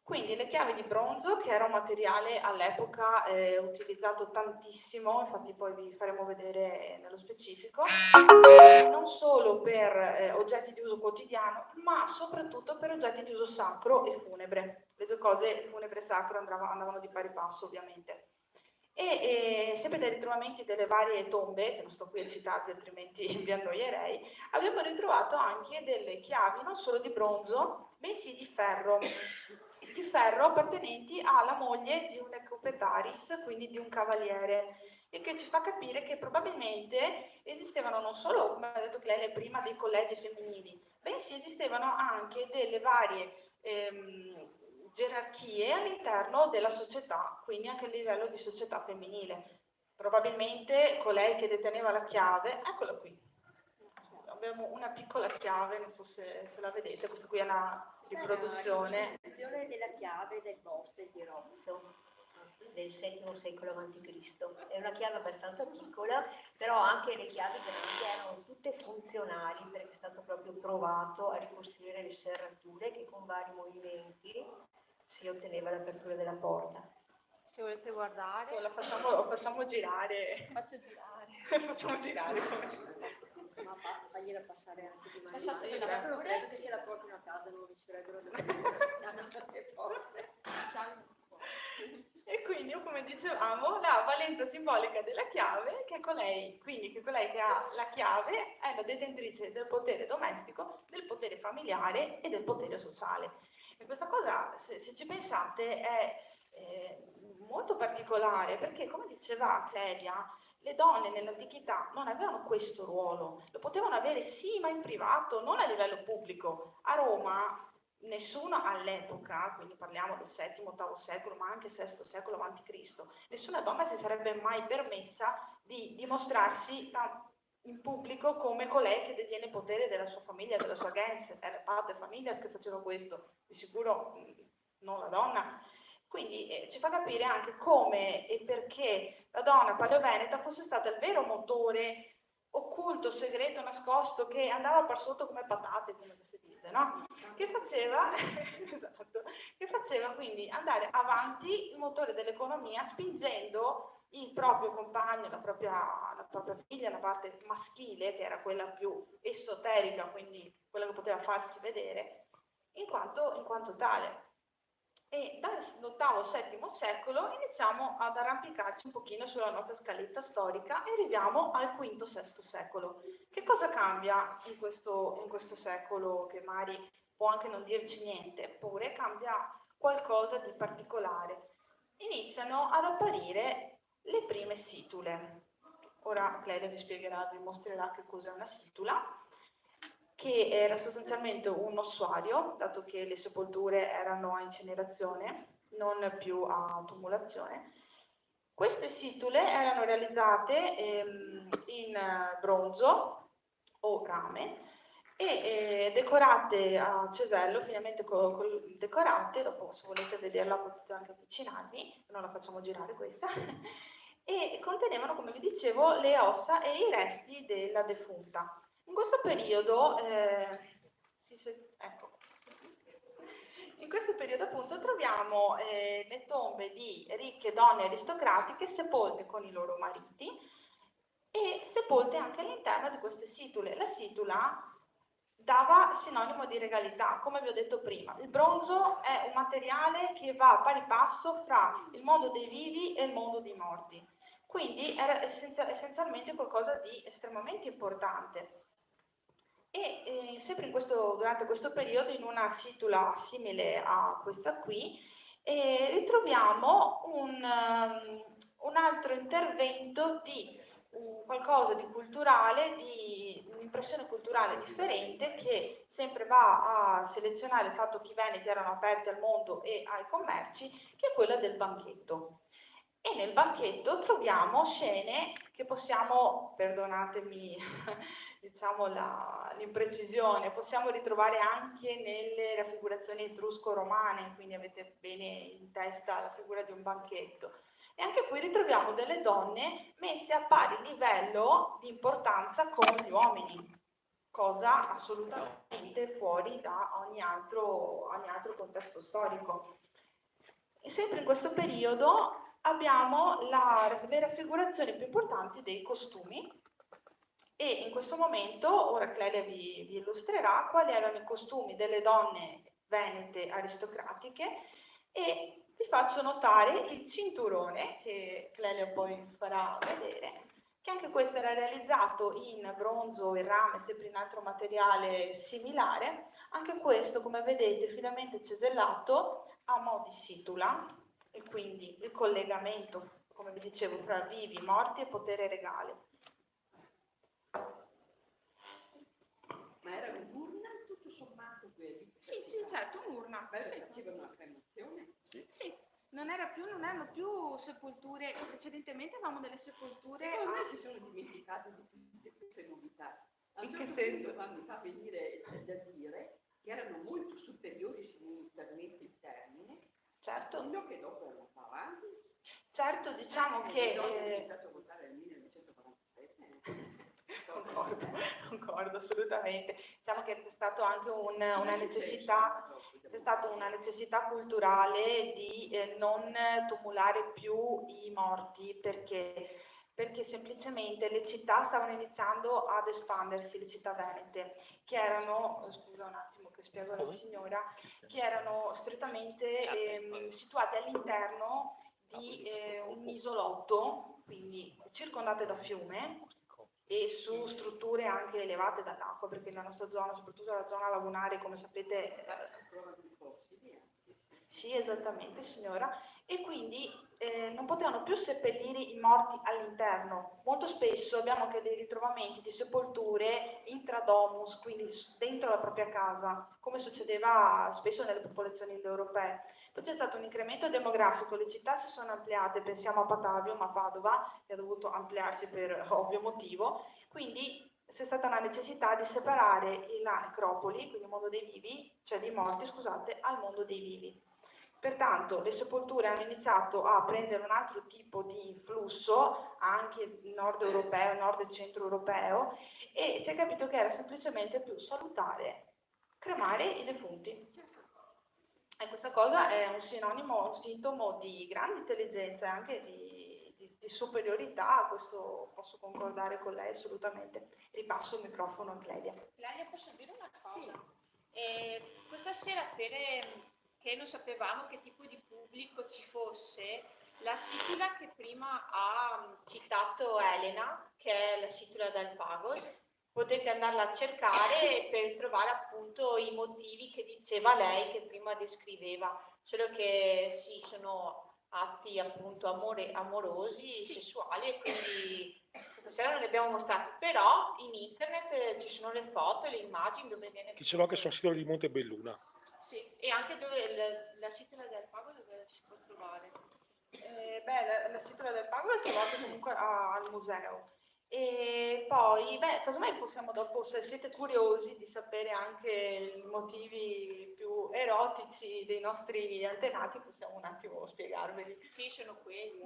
Quindi le chiavi di bronzo, che era un materiale all'epoca utilizzato tantissimo, infatti poi vi faremo vedere nello specifico, non solo per oggetti di uso quotidiano, ma soprattutto per oggetti di uso sacro e funebre. Le due cose, funebre e sacro, andavano di pari passo ovviamente. E sempre dai ritrovamenti delle varie tombe, che non sto qui a citarvi altrimenti vi annoierei, abbiamo ritrovato anche delle chiavi non solo di bronzo, bensì di ferro appartenenti alla moglie di un ecupetaris, quindi di un cavaliere, e che ci fa capire che probabilmente esistevano non solo, come ha detto Clelia prima, dei collegi femminili, bensì esistevano anche delle varie gerarchie all'interno della società, quindi anche a livello di società femminile. Probabilmente colei che deteneva la chiave, eccola qui, abbiamo una piccola chiave, non so se la vedete, questa qui è una riproduzione. La riproduzione della chiave del Boste di Rozzo del VII secolo a.C. È una chiave abbastanza piccola, però anche le chiavi grandi erano tutte funzionali perché è stato proprio provato a ricostruire le serrature che con vari movimenti si otteneva l'apertura della porta. Se volete guardare, Sì, facciamo girare. Facciamo girare. Ma fagliela passare anche di mano. Lasciatela Non pure. credo che se la portino a casa non riuscirebbero a le porte. E quindi, come dicevamo, la valenza simbolica della chiave, che è colei, quindi che colei che ha la chiave è la detentrice del potere domestico, del potere familiare e del potere sociale. E questa cosa, se ci pensate, è molto particolare, perché come diceva Clelia, le donne nell'antichità non avevano questo ruolo, lo potevano avere sì, ma in privato, non a livello pubblico. A Roma nessuno all'epoca, quindi parliamo del VII-VIII secolo, ma anche VI secolo a.C., nessuna donna si sarebbe mai permessa di dimostrarsi in pubblico come colei che detiene il potere della sua famiglia, della sua gens, era pater familias che faceva questo, di sicuro non la donna. Quindi ci fa capire anche come e perché la donna paleoveneta fosse stata il vero motore occulto, segreto, nascosto, che andava per sotto come patate, come si dice, no? Che faceva, esatto, che faceva quindi andare avanti il motore dell'economia spingendo il proprio compagno, la propria figlia, la parte maschile, che era quella più esoterica, quindi quella che poteva farsi vedere, in quanto tale. E dall'VIII secolo iniziamo ad arrampicarci un pochino sulla nostra scaletta storica e arriviamo al V-VI secolo. Che cosa cambia in questo secolo, che magari può anche non dirci niente, eppure cambia qualcosa di particolare? Iniziano ad apparire le prime situle. Ora Clelia vi spiegherà, vi mostrerà che cos'è una situla, che era sostanzialmente un ossuario, dato che le sepolture erano a incinerazione, non più a tumulazione. Queste situle erano realizzate in bronzo o rame e decorate a cesello, finamente decorate, dopo se volete vederla potete anche avvicinarvi, non la facciamo girare questa, e contenevano, come vi dicevo, le ossa e i resti della defunta. In questo periodo, ecco, in questo periodo appunto troviamo le tombe di ricche donne aristocratiche sepolte con i loro mariti e sepolte anche all'interno di queste situle. La situla dava sinonimo di regalità, come vi ho detto prima. Il bronzo è un materiale che va a pari passo fra il mondo dei vivi e il mondo dei morti, quindi era essenzialmente qualcosa di estremamente importante. E sempre durante questo periodo, in una situla simile a questa qui, ritroviamo un altro intervento di qualcosa di culturale, di un'impressione culturale differente, che sempre va a selezionare il fatto che i Veneti erano aperti al mondo e ai commerci, che è quella del banchetto. E nel banchetto troviamo scene che possiamo, perdonatemi diciamo l'imprecisione, possiamo ritrovare anche nelle raffigurazioni etrusco-romane, quindi avete bene in testa la figura di un banchetto. E anche qui ritroviamo delle donne messe a pari livello di importanza con gli uomini, cosa assolutamente fuori da ogni altro contesto storico. E sempre in questo periodo abbiamo le raffigurazioni più importanti dei costumi, e in questo momento, ora Clelia vi illustrerà quali erano i costumi delle donne venete aristocratiche, e vi faccio notare il cinturone, che Clelia poi farà vedere, che anche questo era realizzato in bronzo e rame, sempre in altro materiale similare. Anche questo, come vedete, finamente cesellato a mo' di situla, e quindi il collegamento, come vi dicevo, fra vivi, morti e potere regale. Ma era un'urna tutto sommato quelli? Sì, certo, un'urna. Beh, Sì. facevano una cremazione? Sì, non erano più sepolture, precedentemente avevamo delle sepolture. Ormai si sono dimenticati di tutte queste novità. A un In che certo senso? punto mi fa venire da dire che erano molto superiori, se non mi permette il termine, Certo. quello che dopo erano più avanti. Certo, diciamo che... Ho iniziato a votare nel 1947. Concordo assolutamente. Diciamo che c'è stato anche una necessità, c'è stata una necessità culturale di non tumulare più i morti, perché semplicemente le città stavano iniziando ad espandersi, le città venete, che erano, scusa un attimo che spiego alla signora, che erano strettamente situate all'interno di un isolotto, quindi circondate da fiume, e su strutture anche elevate dall'acqua, perché nella nostra zona, soprattutto la zona lagunare, come sapete... Sì, esattamente, signora. E quindi non potevano più seppellire i morti all'interno. Molto spesso abbiamo anche dei ritrovamenti di sepolture intradomus, quindi dentro la propria casa, come succedeva spesso nelle popolazioni indoeuropee. Poi c'è stato un incremento demografico, le città si sono ampliate, pensiamo a Patavium, a Padova, che ha dovuto ampliarsi per ovvio motivo, quindi c'è stata la necessità di separare la necropoli, quindi il mondo dei vivi, cioè dei morti, scusate, al mondo dei vivi. Pertanto le sepolture hanno iniziato a prendere un altro tipo di influsso, anche nord europeo, nord e centro europeo, e si è capito che era semplicemente più salutare cremare i defunti. E questa cosa è un sinonimo, un sintomo di grande intelligenza e anche di superiorità, questo posso concordare con lei assolutamente. Ripasso il microfono a Clelia. Clelia, posso dire una cosa? Sì. Questa sera per che non sapevamo che tipo di pubblico ci fosse, la situla che prima ha citato Elena, che è la situla del Pagos, potete andarla a cercare per trovare appunto i motivi che diceva lei, che prima descriveva, solo che sì, sono atti appunto amorosi, Sì. sessuali, e quindi questa sera non le abbiamo mostrate, però in internet ci sono le foto e le immagini dove viene... Che ce l'ho che sono sito di Montebelluna. Sì, e anche dove la situla del Pago dove si può trovare. La situla del Pago la trovate comunque al museo. E poi, casomai possiamo dopo, se siete curiosi di sapere anche i motivi più erotici dei nostri antenati, possiamo un attimo spiegarveli. Sì, sono quelli,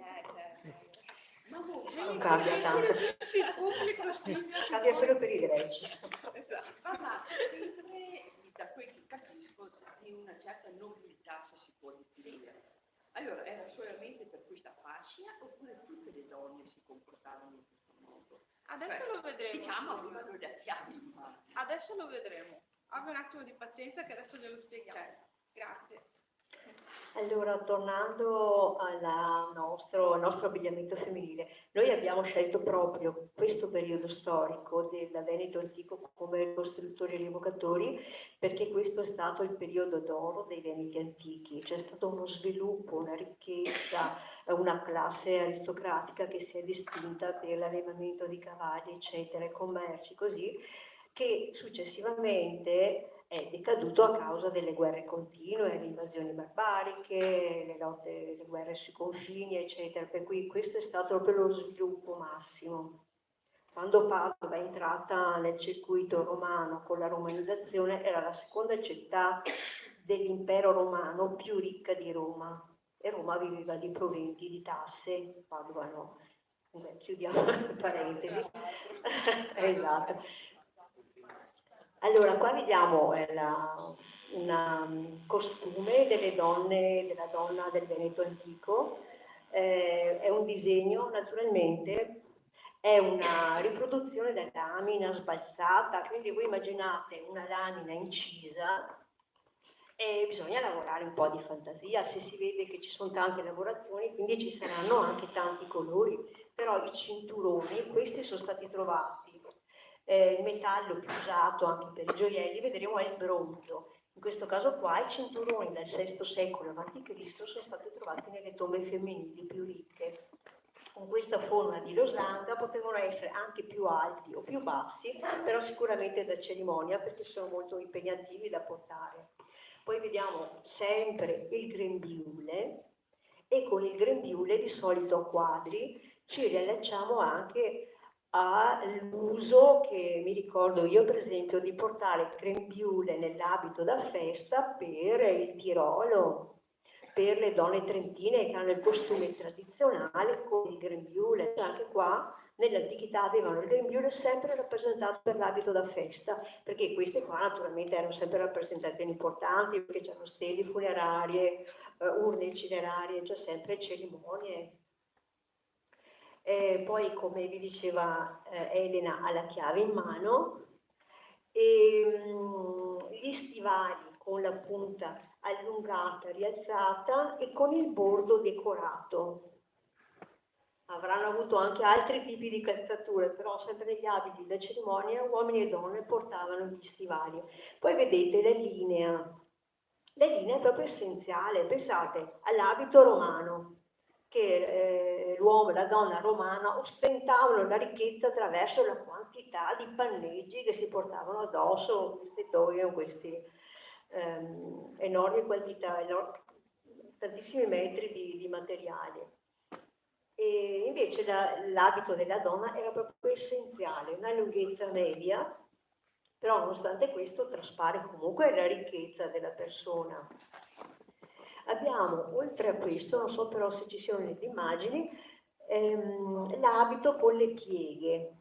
Ma voi, Non cambia tanto. Sì, pubblico, sì. Cambia solo per i greci. Esatto. parlate sempre, da quel che capisco, di una certa nobiltà, se si può definire. Allora, era solamente per questa fascia oppure tutte le donne si comportavano in questo modo? Adesso lo vedremo. Diciamo, avevano le chiavi in mano. Adesso lo vedremo. Abbia un attimo di pazienza che adesso glielo spieghiamo. Certo. Grazie. Allora, tornando al nostro abbigliamento femminile, noi abbiamo scelto proprio questo periodo storico del Veneto antico come costruttori e rievocatori, perché questo è stato il periodo d'oro dei Veneti antichi. C'è stato uno sviluppo, una ricchezza, una classe aristocratica che si è distinta per l'allevamento di cavalli, eccetera, i commerci, così, che successivamente è decaduto a causa delle guerre continue, le invasioni barbariche, le lotte, le guerre sui confini, eccetera, per cui questo è stato proprio lo sviluppo massimo. Quando Padova è entrata nel circuito romano con la romanizzazione, era la seconda città dell'impero romano più ricca di Roma, e Roma viveva di proventi, di tasse, Padova no. Beh, chiudiamo le parentesi. Esatto. Allora, qua vediamo un costume della donna del Veneto antico, è un disegno naturalmente, è una riproduzione da lamina sbalzata, quindi voi immaginate una lamina incisa e bisogna lavorare un po' di fantasia, se si vede che ci sono tante lavorazioni, quindi ci saranno anche tanti colori, però i cinturoni, questi sono stati trovati. Il metallo più usato anche per i gioielli, vedremo, è il bronzo. In questo caso qua i cinturoni del VI secolo a.C. sono stati trovati nelle tombe femminili più ricche. Con questa forma di losanga potevano essere anche più alti o più bassi, però sicuramente da cerimonia perché sono molto impegnativi da portare. Poi vediamo sempre il grembiule, e con il grembiule di solito a quadri ci riallacciamo anche all'uso che mi ricordo io per esempio di portare il grembiule nell'abito da festa per il Tirolo, per le donne trentine che hanno il costume tradizionale con il grembiule. Anche qua nell'antichità avevano il grembiule sempre rappresentato per l'abito da festa, perché queste qua naturalmente erano sempre rappresentazioni importanti, perché c'erano steli funerarie, urne incinerarie, c'è sempre cerimonie. Poi, come vi diceva Elena, ha la chiave in mano, e gli stivali con la punta allungata, rialzata e con il bordo decorato. Avranno avuto anche altri tipi di calzature, però sempre negli abiti da cerimonia uomini e donne portavano gli stivali. Poi vedete la linea. La linea è proprio essenziale, pensate all'abito romano, che l'uomo e la donna romana ostentavano la ricchezza attraverso la quantità di panneggi che si portavano addosso, queste toghe o queste enormi quantità, tantissimi metri di materiali. E invece l'abito della donna era proprio essenziale, una lunghezza media, però nonostante questo traspare comunque la ricchezza della persona. Abbiamo, oltre a questo, non so però se ci sono le immagini, l'abito con le pieghe.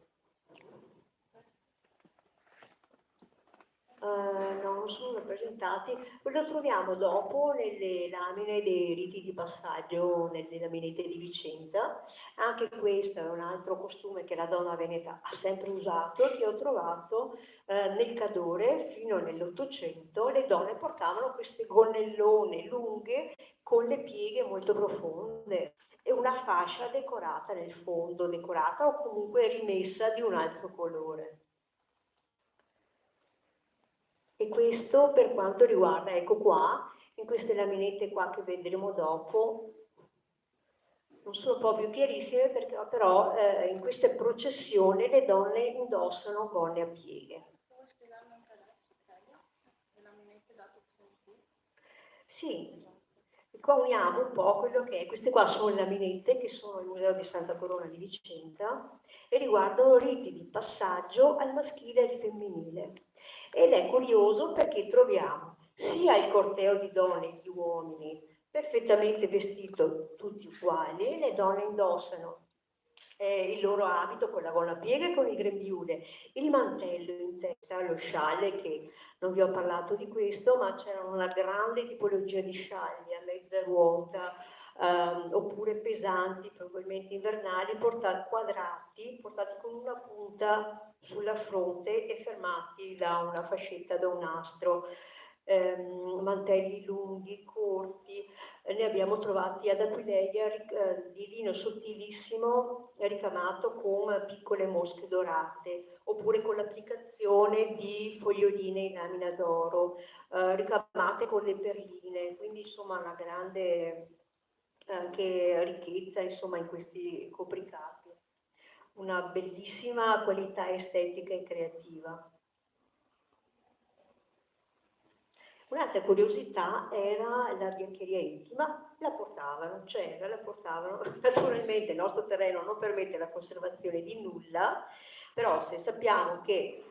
non sono rappresentati, lo troviamo dopo nelle lamine dei riti di passaggio nelle laminette di Vicenza. Anche questo è un altro costume che la donna veneta ha sempre usato, che ho trovato nel Cadore fino nell'Ottocento. Le donne portavano queste gonnellone lunghe con le pieghe molto profonde e una fascia decorata nel fondo, decorata o comunque rimessa di un altro colore. E questo per quanto riguarda, ecco qua, in queste laminette qua che vedremo dopo, non sono proprio chiarissime perché però in queste processioni le donne indossano gonne a pieghe. Puoi spiegarmi anche adesso, le laminette date che sono qui? Sì, qua uniamo un po' quello che è, queste qua sono laminette che sono al Museo di Santa Corona di Vicenza e riguardano riti di passaggio al maschile e al femminile. Ed è curioso perché troviamo sia il corteo di donne e di uomini perfettamente vestito, tutti uguali, le donne indossano il loro abito con la gonna a pieghe e con il grembiule, il mantello in testa, lo scialle, che non vi ho parlato di questo, ma c'era una grande tipologia di scialli a mezza ruota, oppure pesanti, probabilmente invernali, quadrati, portati con una punta sulla fronte e fermati da una fascetta, da un nastro, mantelli lunghi, corti. Ne abbiamo trovati ad Aquileia di lino sottilissimo ricamato con piccole mosche dorate, oppure con l'applicazione di foglioline in lamina d'oro, ricamate con le perline, quindi insomma una grande anche ricchezza insomma in questi copricati, una bellissima qualità estetica e creativa. Un'altra curiosità era la biancheria intima, la portavano, c'era, la portavano. Naturalmente il nostro terreno non permette la conservazione di nulla, però se sappiamo che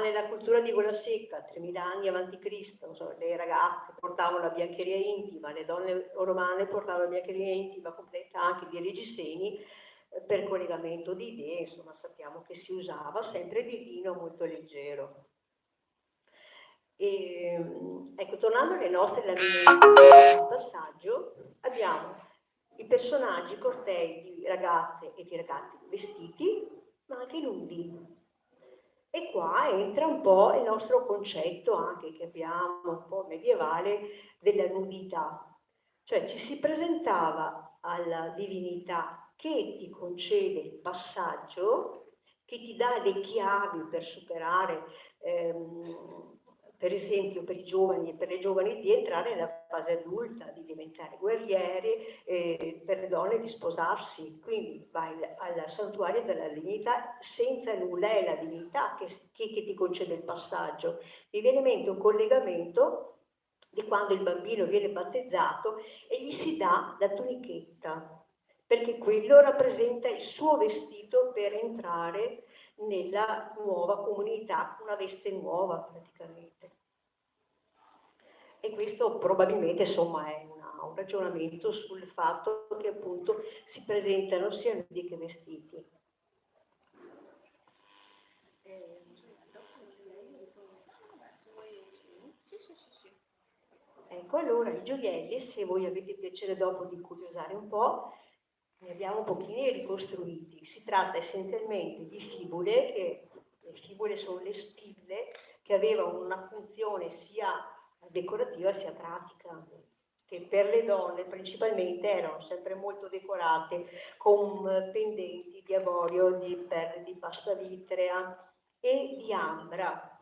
nella cultura di Gola Secca, 3000 anni avanti Cristo, le ragazze portavano la biancheria intima, le donne romane portavano la biancheria intima completa anche di Reggiseni, per collegamento di idee, insomma sappiamo che si usava sempre di lino molto leggero. E, ecco, tornando alle nostre laminette di passaggio, abbiamo i personaggi cortei di ragazze e di ragazzi vestiti, ma anche nudi. E qua entra un po' il nostro concetto anche che abbiamo un po' medievale della nudità. Cioè ci si presentava alla divinità che ti concede il passaggio, che ti dà le chiavi per superare per esempio per i giovani e per le giovani di entrare nella fase adulta, di diventare guerrieri, per le donne di sposarsi. Quindi vai al santuario della divinità senza nulla, è la divinità che ti concede il passaggio. Mi viene in mente un collegamento di quando il bambino viene battezzato e gli si dà la tunichetta, perché quello rappresenta il suo vestito per entrare nella nuova comunità, una veste nuova praticamente. E questo probabilmente insomma è un ragionamento sul fatto che appunto si presentano sia nudi che vestiti. Ecco, allora i gioielli, se voi avete piacere dopo di curiosare un po', ne abbiamo un pochino ricostruiti. Si tratta essenzialmente di fibule, che le fibule sono le spille che avevano una funzione sia decorativa sia pratica, che per le donne principalmente erano sempre molto decorate con pendenti di avorio, di perle di pasta vitrea e di ambra.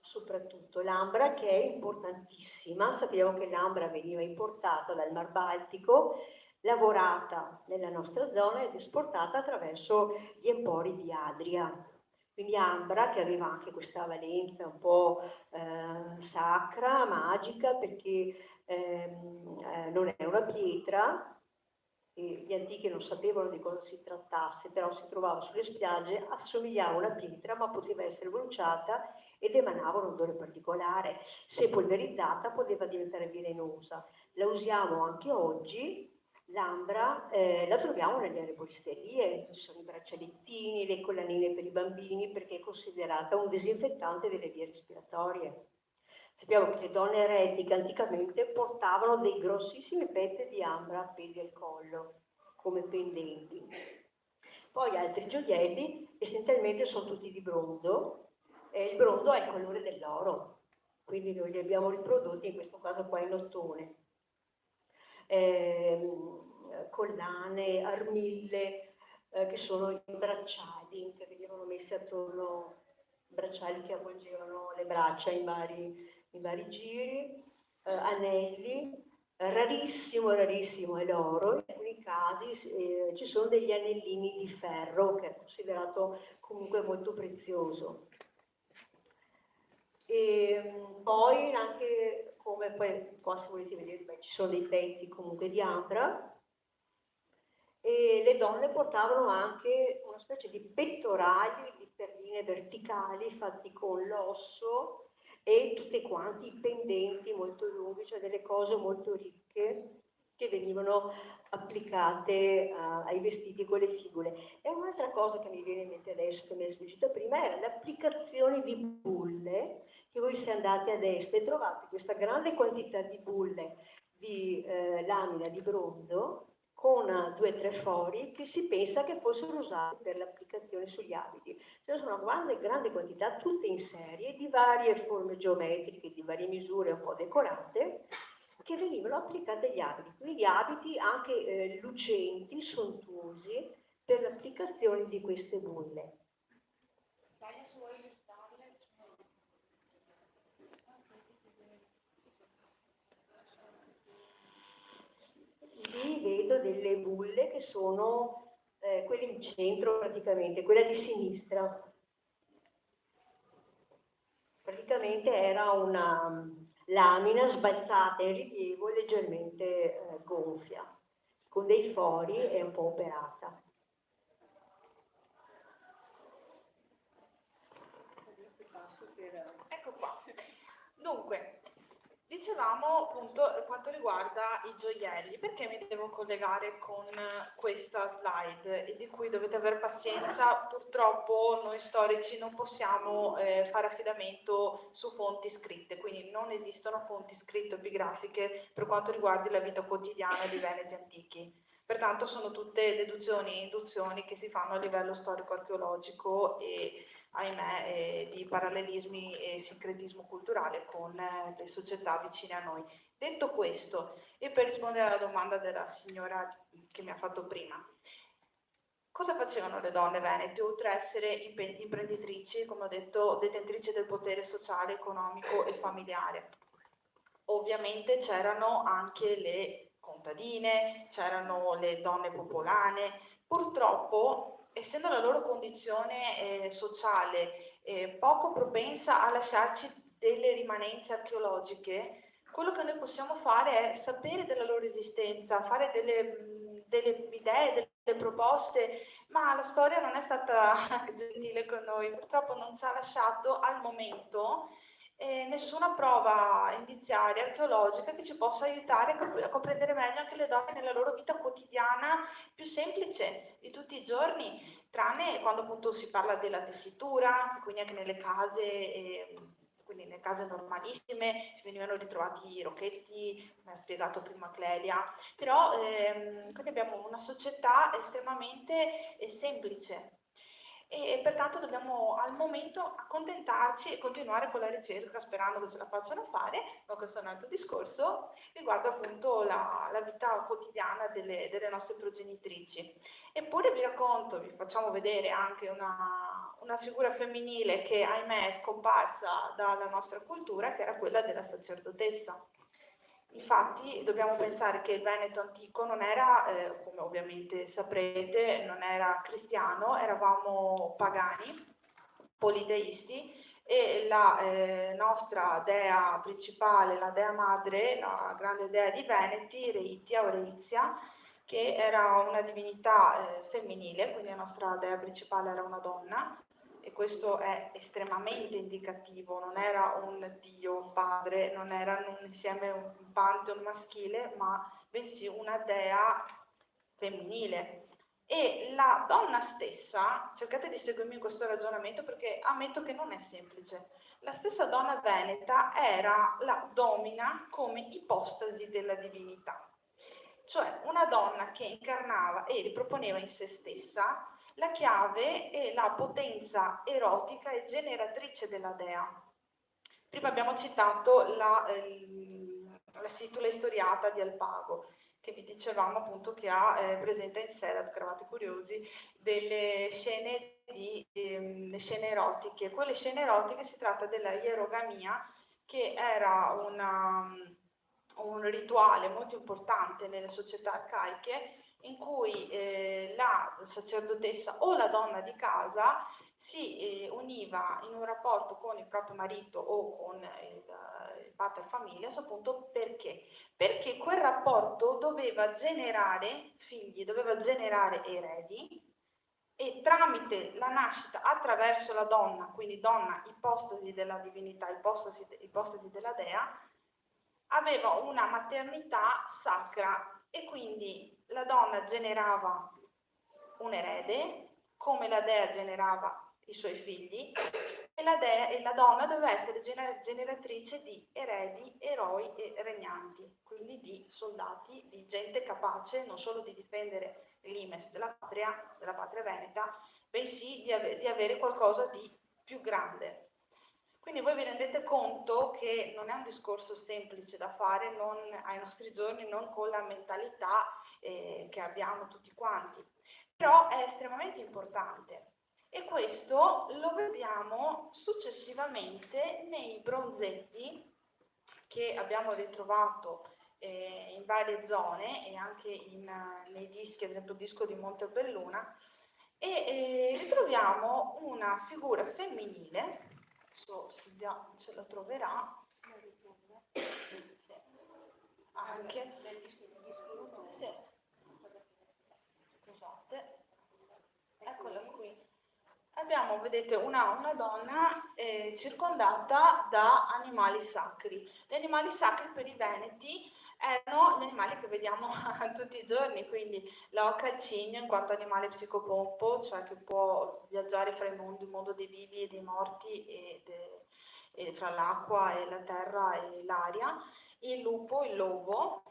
Soprattutto l'ambra, che è importantissima. Sappiamo che l'ambra veniva importata dal Mar Baltico, lavorata nella nostra zona ed esportata attraverso gli empori di Adria. Quindi ambra, che aveva anche questa valenza un po' sacra, magica, perché non è una pietra, e gli antichi non sapevano di cosa si trattasse, però si trovava sulle spiagge, assomigliava a una pietra ma poteva essere bruciata ed emanava un odore particolare. Se polverizzata poteva diventare velenosa. La usiamo anche oggi, L'ambra la troviamo nelle erboristerie, ci sono i braccialettini, le collanine per i bambini, perché è considerata un disinfettante delle vie respiratorie. Sappiamo che le donne eretiche anticamente portavano dei grossissimi pezzi di ambra appesi al collo, come pendenti. Poi altri gioielli essenzialmente sono tutti di brodo, e il brodo è il colore dell'oro, quindi noi li abbiamo riprodotti in questo caso qua in ottone. Collane, armille, che sono i bracciali che venivano messi attorno, bracciali che avvolgevano le braccia in vari giri, anelli, rarissimo è l'oro, in alcuni casi ci sono degli anellini di ferro che è considerato comunque molto prezioso. E poi anche come poi qua se volete vedere, ci sono dei pezzi comunque di ambra, e le donne portavano anche una specie di pettorali di perline verticali fatti con l'osso e tutti quanti i pendenti molto lunghi, cioè delle cose molto ricche che venivano applicate ai vestiti con le figure. E un'altra cosa che mi viene in mente adesso, che mi è sfuggita prima, era l'applicazione di bulle, che voi se andate ad est e trovate questa grande quantità di bulle di lamina di brodo con 2 o 3 fori che si pensa che fossero usati per l'applicazione sugli abiti. Ce ne sono una grande quantità, tutte in serie, di varie forme geometriche, di varie misure un po' decorate, che venivano applicate agli abiti. Quindi abiti anche lucenti, sontuosi, per l'applicazione di queste bulle. Lì vedo delle bulle che sono quelle in centro praticamente, quella di sinistra. Praticamente era una lamina sbalzata in rilievo leggermente gonfia, con dei fori e un po' operata. Ecco qua. Dunque, dicevamo appunto per quanto riguarda i gioielli, perché mi devo collegare con questa slide e di cui dovete avere pazienza. Purtroppo noi storici non possiamo fare affidamento su fonti scritte, quindi non esistono fonti scritte o epigrafiche per quanto riguarda la vita quotidiana dei Veneti antichi. Pertanto sono tutte deduzioni e induzioni che si fanno a livello storico-archeologico e ahimè, di parallelismi e sincretismo culturale con le società vicine a noi. Detto questo, e per rispondere alla domanda della signora che mi ha fatto prima, cosa facevano le donne venete, oltre a essere imprenditrici, come ho detto, detentrici del potere sociale, economico e familiare? Ovviamente c'erano anche le contadine, c'erano le donne popolane. Purtroppo, essendo la loro condizione sociale poco propensa a lasciarci delle rimanenze archeologiche, quello che noi possiamo fare è sapere della loro esistenza, fare delle idee, delle proposte, ma la storia non è stata gentile con noi, purtroppo non ci ha lasciato al momento nessuna prova indiziaria archeologica che ci possa aiutare a comprendere meglio anche le donne nella loro vita quotidiana più semplice di tutti i giorni, tranne quando appunto si parla della tessitura, quindi anche nelle case, quindi nelle case normalissime si venivano ritrovati i rocchetti, come ha spiegato prima Clelia, però quindi abbiamo una società estremamente semplice. E pertanto dobbiamo al momento accontentarci e continuare con la ricerca sperando che ce la facciano fare, ma questo è un altro discorso, riguardo appunto la vita quotidiana delle nostre progenitrici. Eppure vi racconto, vi facciamo vedere anche una figura femminile che ahimè è scomparsa dalla nostra cultura, che era quella della sacerdotessa. Infatti dobbiamo pensare che il Veneto antico non era, come ovviamente saprete, non era cristiano, eravamo pagani, politeisti, e la nostra dea principale, la dea madre, la grande dea di Veneti, Reitia o Reizia, che era una divinità femminile, quindi la nostra dea principale era una donna, e questo è estremamente indicativo, non era un dio padre, non era un insieme un pantheon maschile, ma bensì una dea femminile. E la donna stessa, cercate di seguirmi in questo ragionamento perché ammetto che non è semplice, la stessa donna veneta era la domina come ipostasi della divinità, cioè una donna che incarnava e riproponeva in se stessa la chiave e la potenza erotica e generatrice della dea. Prima abbiamo citato la situla istoriata di Alpago, che vi dicevamo appunto che presenta in sé, eravate curiosi, delle scene, le scene erotiche. Quelle scene erotiche si tratta della ierogamia, che era un rituale molto importante nelle società arcaiche, in cui la sacerdotessa o la donna di casa si univa in un rapporto con il proprio marito o con il pater familias, appunto perché? Perché quel rapporto doveva generare figli, doveva generare eredi, e tramite la nascita attraverso la donna, quindi donna ipostasi della divinità, ipostasi della dea, aveva una maternità sacra e quindi la donna generava un erede, come la dea generava i suoi figli, e la donna doveva essere generatrice di eredi, eroi e regnanti, quindi di soldati, di gente capace non solo di difendere l'imes della patria veneta, bensì di avere qualcosa di più grande. Quindi voi vi rendete conto che non è un discorso semplice da fare non ai nostri giorni, non con la mentalità che abbiamo tutti quanti, però è estremamente importante. E questo lo vediamo successivamente nei bronzetti che abbiamo ritrovato in varie zone e anche nei dischi, ad esempio il disco di Montebelluna, e ritroviamo una figura femminile, adesso Silvia ce la troverà, anche, sì. Scusate, eccola qui. Abbiamo, vedete, una donna circondata da animali sacri. Gli animali sacri per i veneti erano gli animali che vediamo tutti i giorni, quindi l'oca e il cigno in quanto animale psicopompo, cioè che può viaggiare fra i mondi, il mondo dei vivi e dei morti e fra l'acqua e la terra e l'aria, il lupo, il lobo,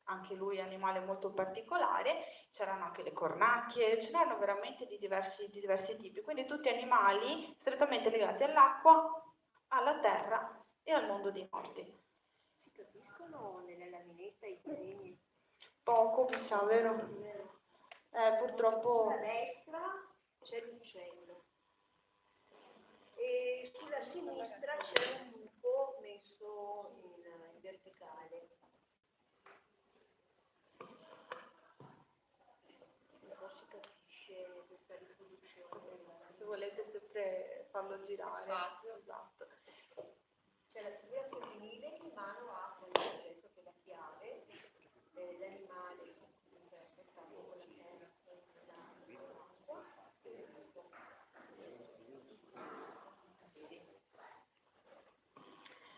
anche lui animale molto particolare, c'erano anche le cornacchie, ce n'erano veramente di diversi tipi, quindi tutti animali strettamente legati all'acqua, alla terra e al mondo dei morti. Si capiscono nella laminetta i disegni? Poco, mi sa, vero? Purtroppo... Sulla destra c'è l'uccello e sulla sinistra c'è un lupo messo in verticale. Si capisce questa riproduzione. Se volete sempre farlo girare. Esatto. C'è la figura femminile che in mano ha sempre detto che la chiave, l'animale aspettate con la terra l'acqua.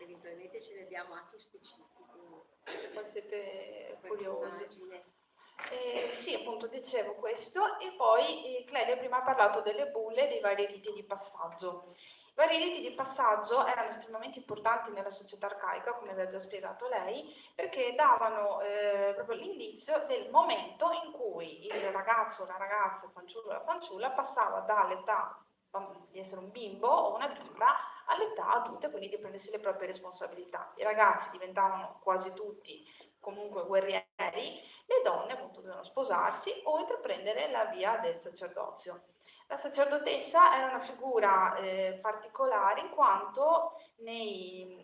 Eventualmente ce ne diamo anche specifici. Se poi siete curiosi. Sì, appunto dicevo questo, e poi Clelia prima ha parlato delle bulle e dei vari riti di passaggio. I vari riti di passaggio erano estremamente importanti nella società arcaica, come vi ha già spiegato lei, perché davano proprio l'indizio del momento in cui il ragazzo, la ragazza, il fanciullo o la fanciulla passava dall'età di essere un bimbo o una bimba all'età adulta, quindi di prendersi le proprie responsabilità. I ragazzi diventavano quasi tutti comunque guerrieri, le donne appunto dovevano sposarsi o intraprendere la via del sacerdozio. La sacerdotessa era una figura particolare in quanto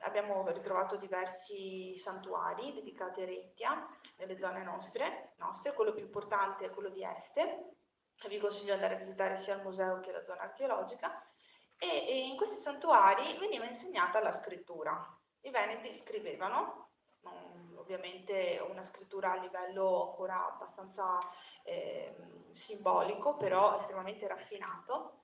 abbiamo ritrovato diversi santuari dedicati a Eretia nelle zone nostre, quello più importante è quello di Este, che vi consiglio di andare a visitare sia il museo che la zona archeologica, e in questi santuari veniva insegnata la scrittura. I veneti scrivevano, ovviamente una scrittura a livello ancora abbastanza simbolico, però estremamente raffinato,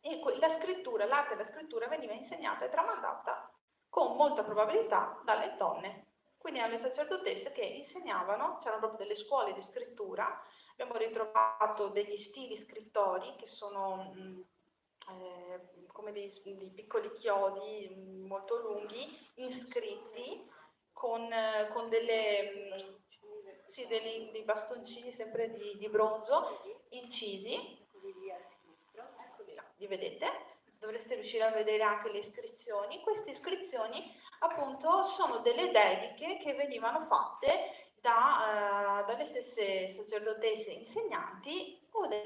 e la scrittura, l'arte della scrittura veniva insegnata e tramandata con molta probabilità dalle donne. Quindi erano le sacerdotesse che insegnavano, c'erano proprio delle scuole di scrittura Abbiamo ritrovato degli stili scrittori che sono come dei piccoli chiodi molto lunghi, iscritti con dei bastoncini sempre di bronzo incisi. Eccoli là, li vedete? Dovreste riuscire a vedere anche le iscrizioni. Queste iscrizioni appunto sono delle dediche che venivano fatte dalle stesse sacerdotesse insegnanti o dai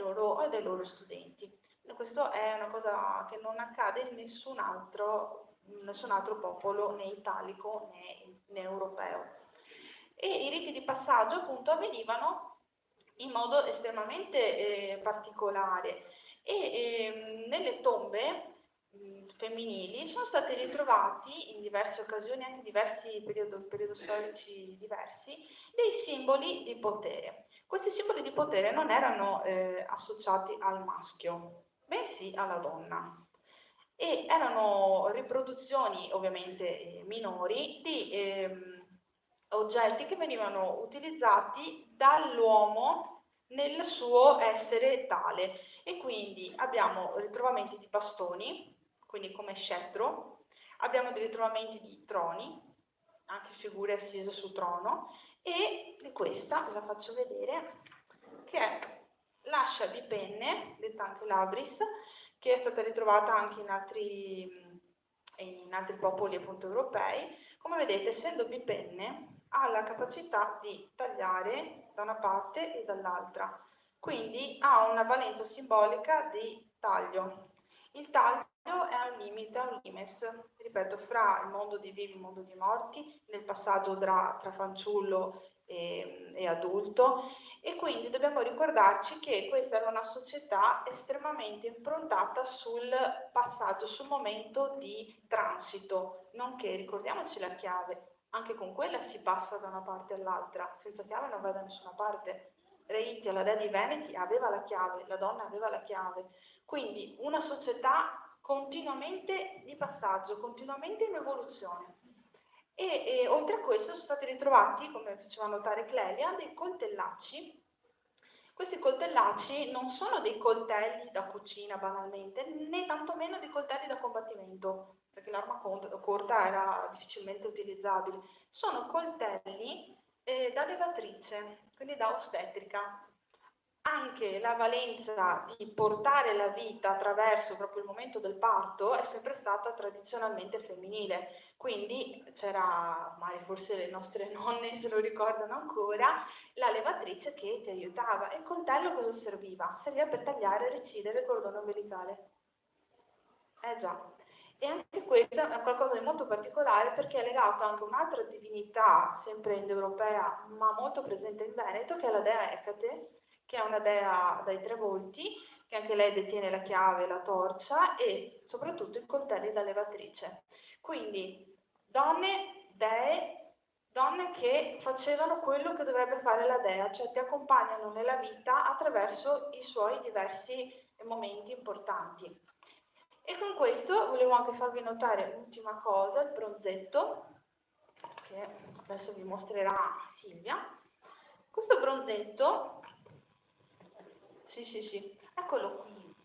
loro studenti. Questo è una cosa che non accade in nessun altro popolo, né italico né europeo. E i riti di passaggio appunto avvenivano in modo estremamente particolare e nelle tombe femminili sono stati ritrovati in diverse occasioni, anche in diversi periodi storici diversi, dei simboli di potere. Questi simboli di potere non erano associati al maschio, bensì alla donna. E erano riproduzioni ovviamente minori di oggetti che venivano utilizzati dall'uomo nel suo essere tale. E quindi abbiamo ritrovamenti di bastoni, quindi come scettro, abbiamo dei ritrovamenti di troni, anche figure assise sul trono, e di questa la faccio vedere, che è l'ascia di penne, detta anche labris, che è stata ritrovata anche in altri popoli appunto europei. Come vedete, essendo bipenne, ha la capacità di tagliare da una parte e dall'altra, quindi ha una valenza simbolica di taglio. Il taglio è un limite, è un limes, ripeto, fra il mondo dei vivi e il mondo dei morti, nel passaggio tra fanciullo e adulto, e quindi dobbiamo ricordarci che questa era una società estremamente improntata sul passaggio, sul momento di transito, nonché, ricordiamoci la chiave, anche con quella si passa da una parte all'altra, senza chiave non vai da nessuna parte. Re Itti alla dea dei Veneti aveva la chiave, la donna aveva la chiave, quindi una società continuamente di passaggio, continuamente in evoluzione. E oltre a questo sono stati ritrovati, come faceva notare Clelia, dei coltellacci. Questi coltellacci non sono dei coltelli da cucina banalmente, né tantomeno dei coltelli da combattimento, perché l'arma corta era difficilmente utilizzabile. Sono coltelli da levatrice, quindi da ostetrica. Anche la valenza di portare la vita attraverso proprio il momento del parto è sempre stata tradizionalmente femminile, quindi c'era, magari forse le nostre nonne se lo ricordano ancora, la levatrice che ti aiutava. E il coltello cosa serviva? Serviva per tagliare e recidere il cordone ombelicale. Già. E anche questo è qualcosa di molto particolare perché è legato anche a un'altra divinità, sempre indoeuropea, ma molto presente in Veneto, che è la dea Ecate, che è una dea dai 3 volti, che anche lei detiene la chiave, la torcia e soprattutto i coltelli da levatrice. Quindi donne, dee, donne che facevano quello che dovrebbe fare la dea, cioè ti accompagnano nella vita attraverso i suoi diversi momenti importanti. E con questo volevo anche farvi notare l'ultima cosa, il bronzetto, che adesso vi mostrerà Silvia. Questo bronzetto, sì, eccolo qui.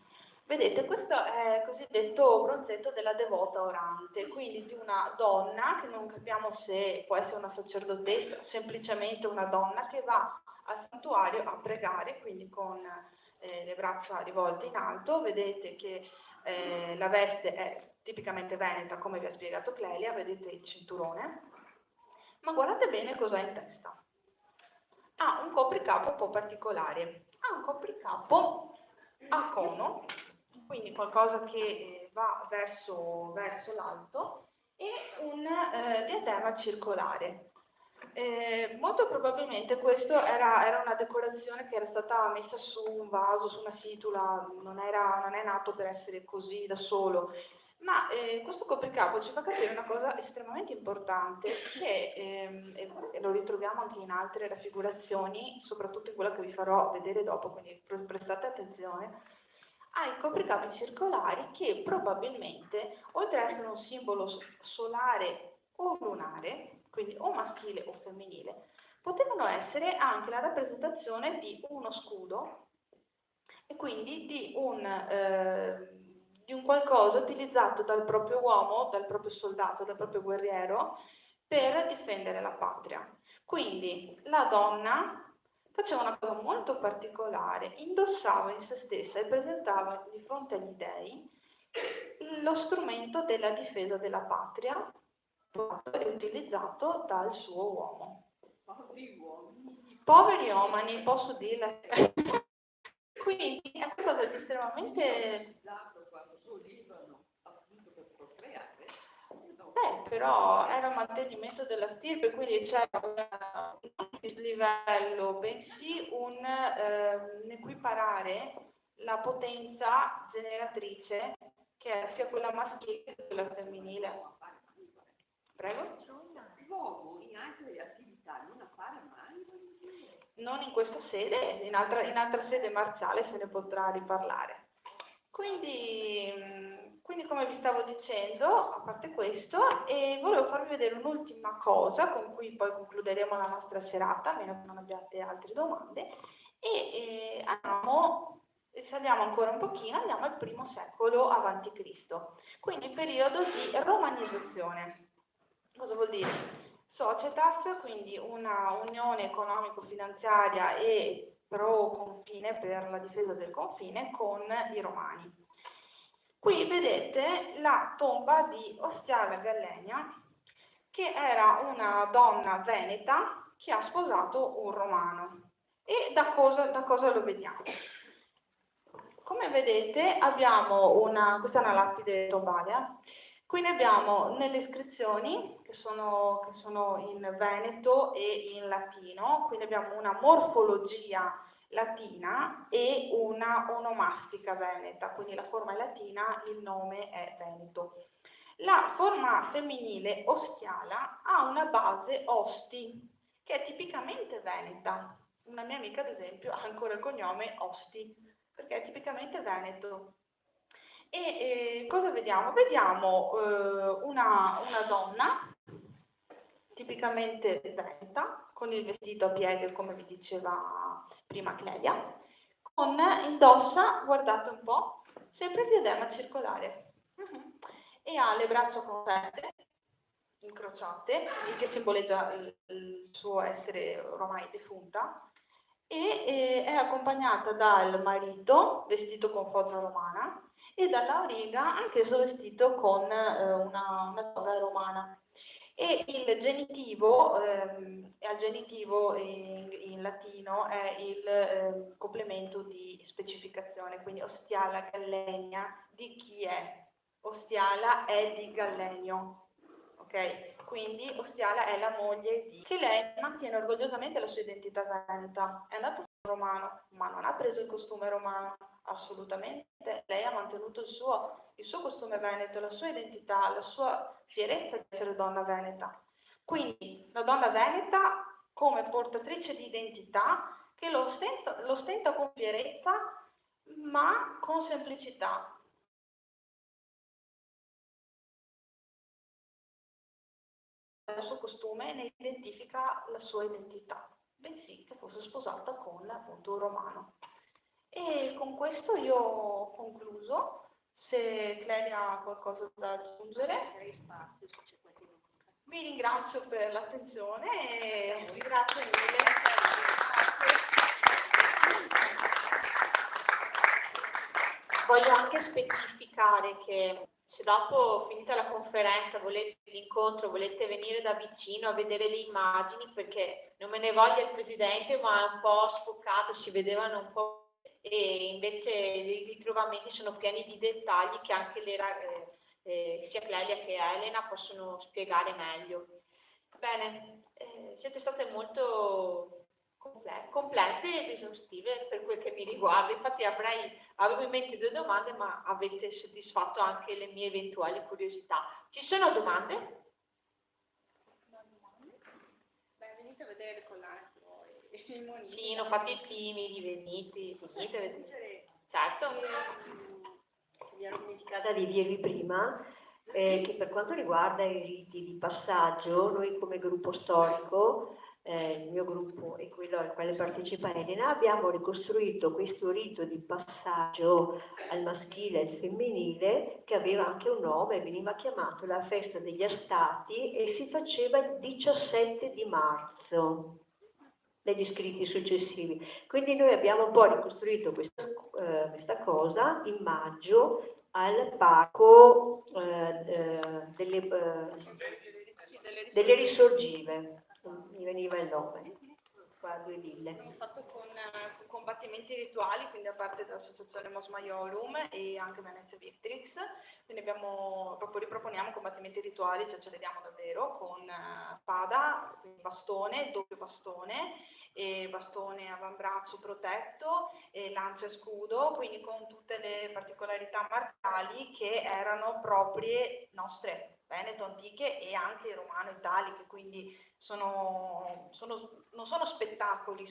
Vedete, questo è il cosiddetto bronzetto della devota orante, quindi di una donna, che non capiamo se può essere una sacerdotessa, semplicemente una donna che va al santuario a pregare, quindi con le braccia rivolte in alto. Vedete che la veste è tipicamente veneta, come vi ha spiegato Clelia, vedete il cinturone, ma guardate bene cosa ha in testa. Ha un copricapo un po' particolare, ha un copricapo a cono, quindi qualcosa che va verso l'alto, e un diadema circolare. Molto probabilmente questo era una decorazione che era stata messa su un vaso, su una situla, non è nato per essere così da solo, ma questo copricapo ci fa capire una cosa estremamente importante, che e lo ritroviamo anche in altre raffigurazioni, soprattutto in quella che vi farò vedere dopo, quindi prestate attenzione, ai copricapi circolari che probabilmente, oltre ad essere un simbolo solare o lunare, quindi o maschile o femminile, potevano essere anche la rappresentazione di uno scudo e quindi di un qualcosa utilizzato dal proprio uomo, dal proprio soldato, dal proprio guerriero per difendere la patria. Quindi la donna faceva una cosa molto particolare, indossava in se stessa e presentava di fronte agli dei lo strumento della difesa della patria e utilizzato dal suo uomo. Poveri uomini, posso dirle. Quindi è qualcosa di estremamente... però era un mantenimento della stirpe, quindi c'è un dislivello, bensì un equiparare la potenza generatrice, che è sia quella maschile che quella femminile. Prego? L'uomo in altre attività non appare mai? Non in questa sede, in altra sede marziale se ne potrà riparlare. Quindi come vi stavo dicendo, a parte questo, volevo farvi vedere un'ultima cosa con cui poi concluderemo la nostra serata, a meno che non abbiate altre domande, e risaliamo ancora un pochino, andiamo al primo secolo avanti Cristo, quindi il periodo di romanizzazione. Cosa vuol dire? Societas, quindi una unione economico-finanziaria e pro confine per la difesa del confine con i romani. Qui vedete la tomba di Ostiala Gallenia, che era una donna veneta che ha sposato un romano. E da cosa lo vediamo? Come vedete abbiamo questa è una lapide tombale, qui ne abbiamo nelle iscrizioni che sono in veneto e in latino, quindi abbiamo una morfologia latina e una onomastica veneta, quindi la forma è latina, il nome è veneto. La forma femminile Ostiala ha una base Osti, che è tipicamente veneta. Una mia amica, ad esempio, ha ancora il cognome Osti, perché è tipicamente veneto. E cosa vediamo? Vediamo una donna tipicamente veneta, con il vestito a pieghe, come vi diceva prima Clelia, indossa, guardate un po', sempre il diadema circolare. E ha le braccia conserte, incrociate, il che simboleggia il suo essere ormai defunta, e è accompagnata dal marito vestito con foggia romana e dall'auriga anch'esso vestito con una toga romana. E il genitivo, al genitivo in latino è il complemento di specificazione, quindi Ostiala Gallenia di chi è? Ostiala è di Gallenio, ok? Quindi Ostiala è la moglie di... che lei mantiene orgogliosamente la sua identità veneta, è andata sul romano, ma non ha preso il costume romano, assolutamente. Lei ha mantenuto il suo costume veneto, la sua identità, la sua fierezza di essere donna veneta. Quindi la donna veneta come portatrice di identità che lo ostenta con fierezza, ma con semplicità. Il suo costume ne identifica la sua identità, bensì che fosse sposata con appunto un romano. E con questo io ho concluso. Se Clelia ha qualcosa da aggiungere, vi ringrazio per l'attenzione e grazie mille. Voglio anche specificare che se dopo, finita la conferenza, l'incontro, volete venire da vicino a vedere le immagini, perché non me ne voglia il presidente, ma è un po' sfocato, si vedevano un po', e invece i ritrovamenti sono pieni di dettagli che anche sia Clelia che Elena possono spiegare meglio. Bene, siete state molto complete ed esaustive per quel che mi riguarda. Infatti avevo in mente 2 domande, ma avete soddisfatto anche le mie eventuali curiosità. Ci sono domande? Beh, venite a vedere il collare poi. Sì, non fate i timidi, venite. Certo. Mi ero dimenticata di dirvi prima che per quanto riguarda i riti di passaggio, noi come gruppo storico il mio gruppo e quello al quale partecipa Elena, abbiamo ricostruito questo rito di passaggio al maschile e al femminile che aveva anche un nome, veniva chiamato la festa degli Astati e si faceva il 17 di marzo negli scritti successivi. Quindi noi abbiamo un po' ricostruito questa cosa in maggio al parco delle Risorgive, mi veniva il nome, qua a Due Ville. Abbiamo fatto con combattimenti rituali, quindi a parte dall'associazione Mos Maiorum e anche Venezia Victrix, quindi proprio riproponiamo combattimenti rituali, cioè ce li diamo davvero con spada, bastone, doppio bastone, e bastone avambraccio protetto, e lancia e scudo, quindi con tutte le particolarità marziali che erano proprie nostre, veneto antiche e anche romano-italiche, quindi non sono spettacoli,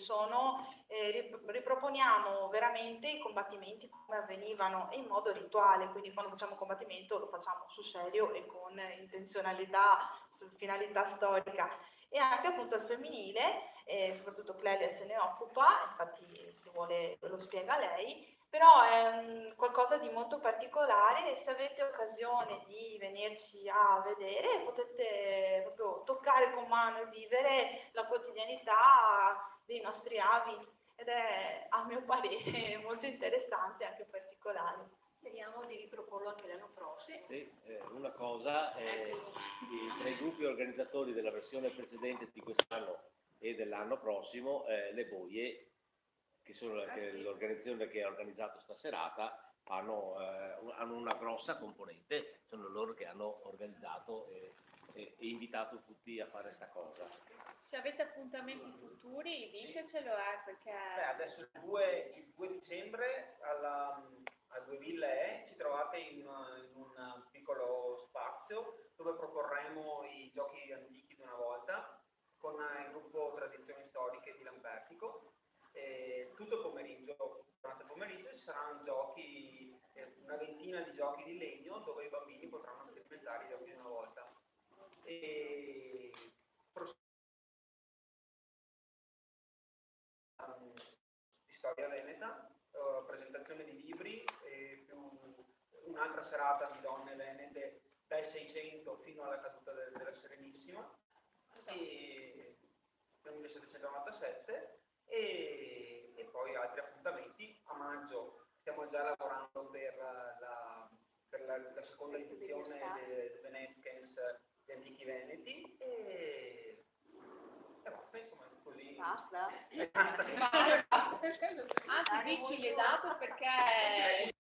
riproponiamo veramente i combattimenti come avvenivano in modo rituale, quindi quando facciamo un combattimento lo facciamo sul serio e con intenzionalità, finalità storica. E anche appunto al femminile, soprattutto Clelia se ne occupa, infatti se vuole lo spiega lei, però è qualcosa di molto particolare e se avete occasione di venirci a vedere potete proprio toccare con mano e vivere la quotidianità dei nostri avi ed è a mio parere molto interessante e anche particolare. Speriamo di riproporlo anche l'anno prossimo. Sì, una cosa, tra i gruppi organizzatori della versione precedente di quest'anno e dell'anno prossimo, le Boie, che sono l'organizzazione che ha organizzato sta serata, hanno una grossa componente, sono loro che hanno organizzato e invitato tutti a fare sta cosa. Se avete appuntamenti futuri, ditecelo, perché... Adesso il 2 dicembre a Due Ville ci trovate in un piccolo spazio dove proporremo i giochi antichi di una volta con il gruppo Tradizioni Storiche di Lambertico. Tutto il pomeriggio, durante il pomeriggio ci saranno giochi, una ventina di giochi di legno dove i bambini potranno sperimentare i giochi di una volta. E di storia veneta, presentazione di libri e più un'altra serata di donne venete dal 600 fino alla caduta della Serenissima e nel 1797 e poi altri appuntamenti. A maggio stiamo già lavorando per la seconda edizione del Venetkens di Antichi Veneti e basta, insomma, così. Basta? Anzi, dici le date perché